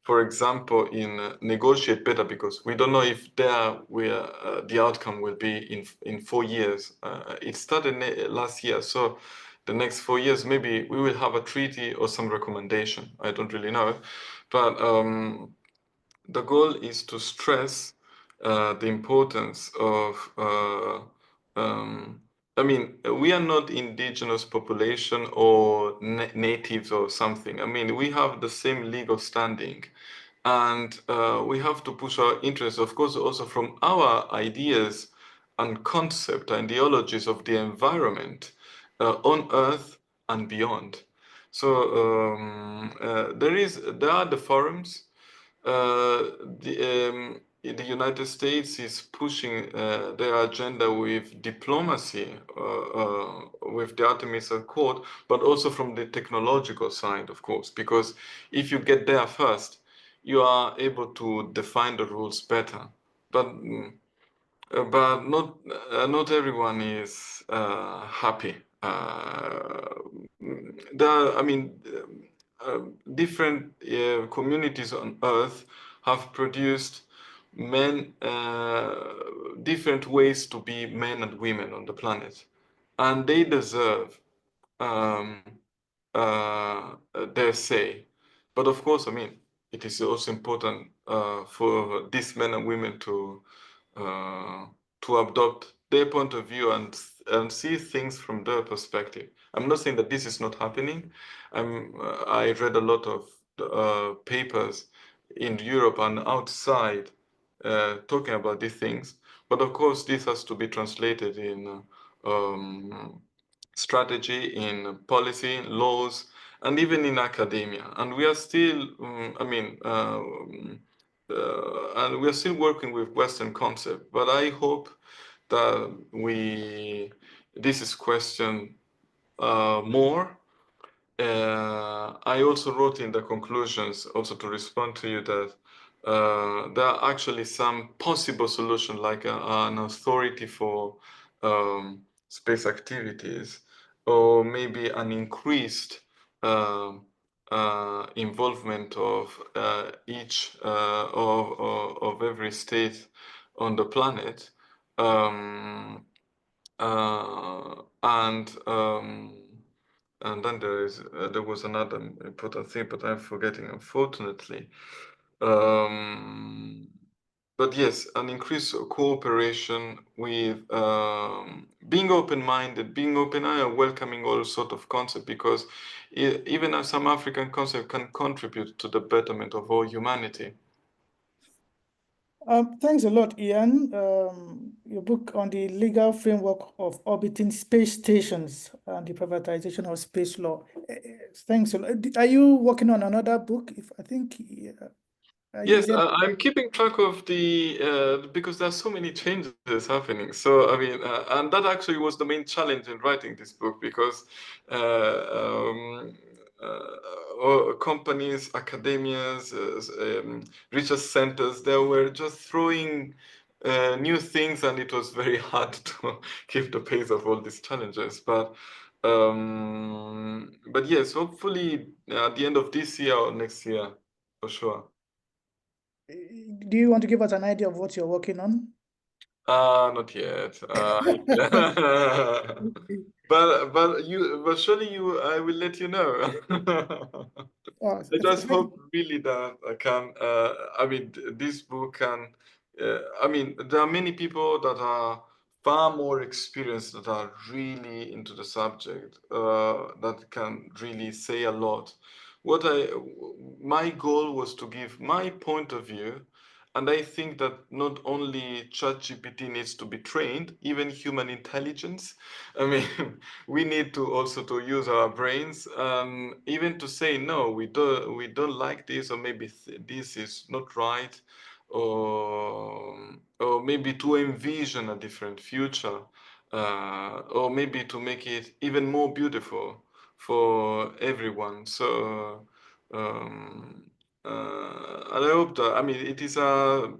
for example, in negotiate better, because we don't know if the outcome will be in 4 years. It started last year, so the next 4 years maybe we will have a treaty or some recommendation. I don't really know, but the goal is to stress the importance of. I mean, we are not indigenous population or natives or something. I mean, we have the same legal standing, and we have to push our interests, of course, also from our ideas and concept, ideologies of the environment on Earth and beyond. So there are the forums. the United States is pushing their agenda with diplomacy, with the Artemis Accord, but also from the technological side, of course, because if you get there first, you are able to define the rules better. But not everyone is happy. I mean, different communities on Earth have produced men, different ways to be men and women on the planet, and they deserve um, their say. But of course, I mean, it is also important for these men and women to adopt their point of view and see things from their perspective. I'm not saying that this is not happening. I read a lot of papers in Europe and outside talking about these things, but of course this has to be translated in strategy, in policy, laws, and even in academia. And we are still, and we are still working with Western concept. But I hope that this is questioned more. I also wrote in the conclusions, also to respond to you, that there are actually some possible solutions, like an authority for space activities, or maybe an increased involvement of each of every state on the planet, and then there was another important thing, but I'm forgetting, unfortunately. But yes, an increased cooperation with being open-minded, being open-eyed, and welcoming all sort of concepts, because even some African concept can contribute to the betterment of all humanity. Thanks a lot, Ian. Your book on the legal framework of orbiting space stations and the privatization of space law. Thanks a lot. Are you working on another book? Yes, I'm keeping track of because there's so many changes happening. So I mean, and that actually was the main challenge in writing this book, because companies, academias, research centers, they were just throwing new things, and it was very hard to keep the pace of all these challenges. But yes, hopefully at the end of this year or next year, for sure. Do you want to give us an idea of what you're working on? Not yet. But surely I will let you know. Oh, I just hope really that I can. I mean, this book can. I mean, there are many people that are far more experienced, that are really into the subject, that can really say a lot. My goal was to give my point of view. And I think that not only ChatGPT needs to be trained, even human intelligence. I mean, we need to also to use our brains, even to say no, we don't like this, or maybe this is not right, or maybe to envision a different future, or maybe to make it even more beautiful for everyone. So. And I hope that, I mean, it is a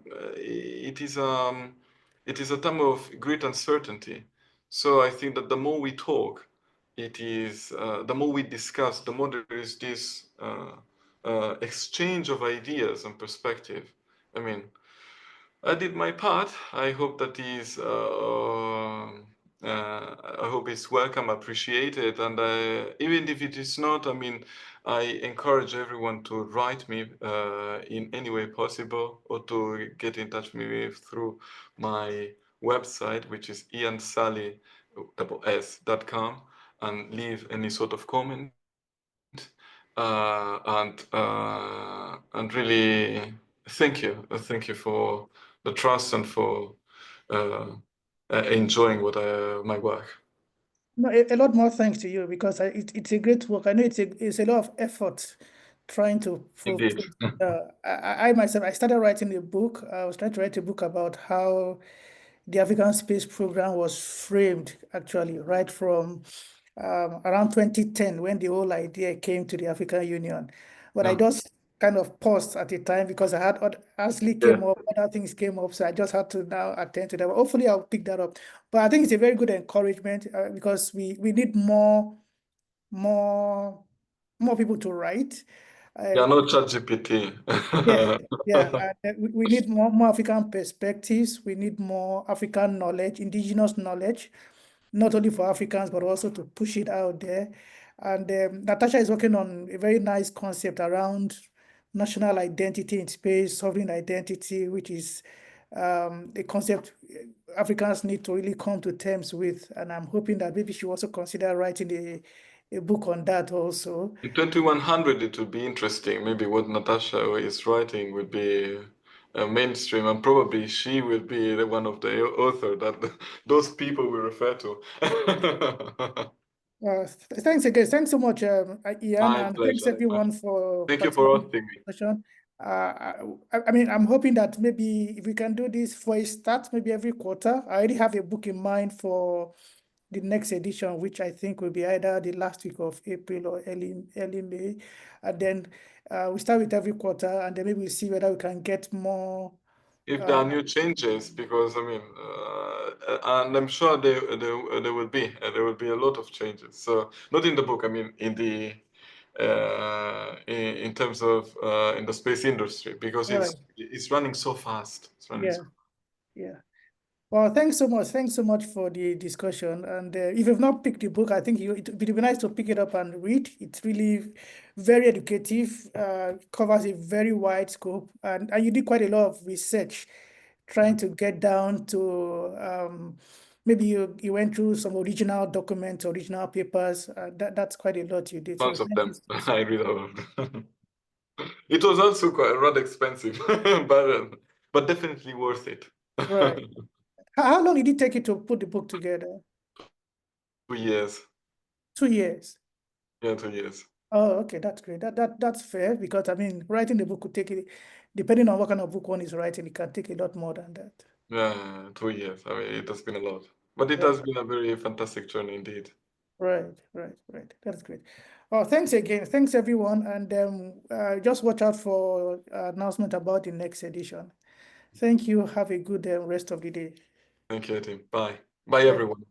time of great uncertainty. So I think that the more we talk, the more we discuss, the more there is this exchange of ideas and perspective. I mean, I did my part. I hope that I hope it's welcome, appreciated, and even if it is not, I mean, I encourage everyone to write me in any way possible, or to get in touch with me through my website, which is iansali.com, and leave any sort of comment. And really thank you for the trust and for enjoying my work. No, a lot more thanks to you, because it's a great work. I know it's a lot of effort trying to Indeed. I myself, I started writing a book. I was trying to write a book about how the African space program was framed, actually, right from around 2010 when the whole idea came to the African Union. But I Yeah. just kind of paused at the time because I had ASLI came up, other things came up, so I just had to now attend to that. Hopefully, I'll pick that up. But I think it's a very good encouragement because we need more people to write. Yeah, no ChatGPT. Yeah, yeah. We need more African perspectives. We need more African knowledge, indigenous knowledge, not only for Africans, but also to push it out there. And Natasha is working on a very nice concept around national identity in space, sovereign identity, which is a concept Africans need to really come to terms with. And I'm hoping that maybe she also consider writing a book on that also. In 2100, it would be interesting. Maybe what Natasha is writing would be mainstream, and probably she will be the one of the author that those people will refer to. Thanks again. Thanks so much, Ian, My and thanks pleasure. everyone for Thank you for participating in hosting me. the discussion. I mean, I'm hoping that maybe if we can do this for a start, maybe every quarter. I already have a book in mind for the next edition, which I think will be either the last week of April or early May. And then we start with every quarter, and then maybe we'll see whether we can get more. If there are new changes, because I mean, and I'm sure there will be a lot of changes. So not in the book, I mean in the in terms of in the space industry, because Right. it's running so fast. It's running so Yeah. Well, thanks so much. Thanks so much for the discussion. And if you've not picked the book, I think it would be nice to pick it up and read. It's really very educative, covers a very wide scope, and you did quite a lot of research trying to get down to maybe you went through some original documents, original papers. That's quite a lot you did. So Tons of thank you them. so I read all of them. It was also quite rather expensive, but definitely worth it. Right. How long did it take you to put the book together? 2 years. 2 years. Yeah, 2 years. Oh, okay, that's great. That's fair because I mean, writing the book could take it, depending on what kind of book one is writing, it can take a lot more than that. Yeah, 2 years. I mean, it has been a lot, but it Right, has been a very fantastic journey indeed. right. That's great. Oh, thanks again. Thanks everyone, and just watch out for announcement about the next edition. Thank you. Have a good rest of the day. Thank you, Tim. Bye. Bye, Bye. everyone.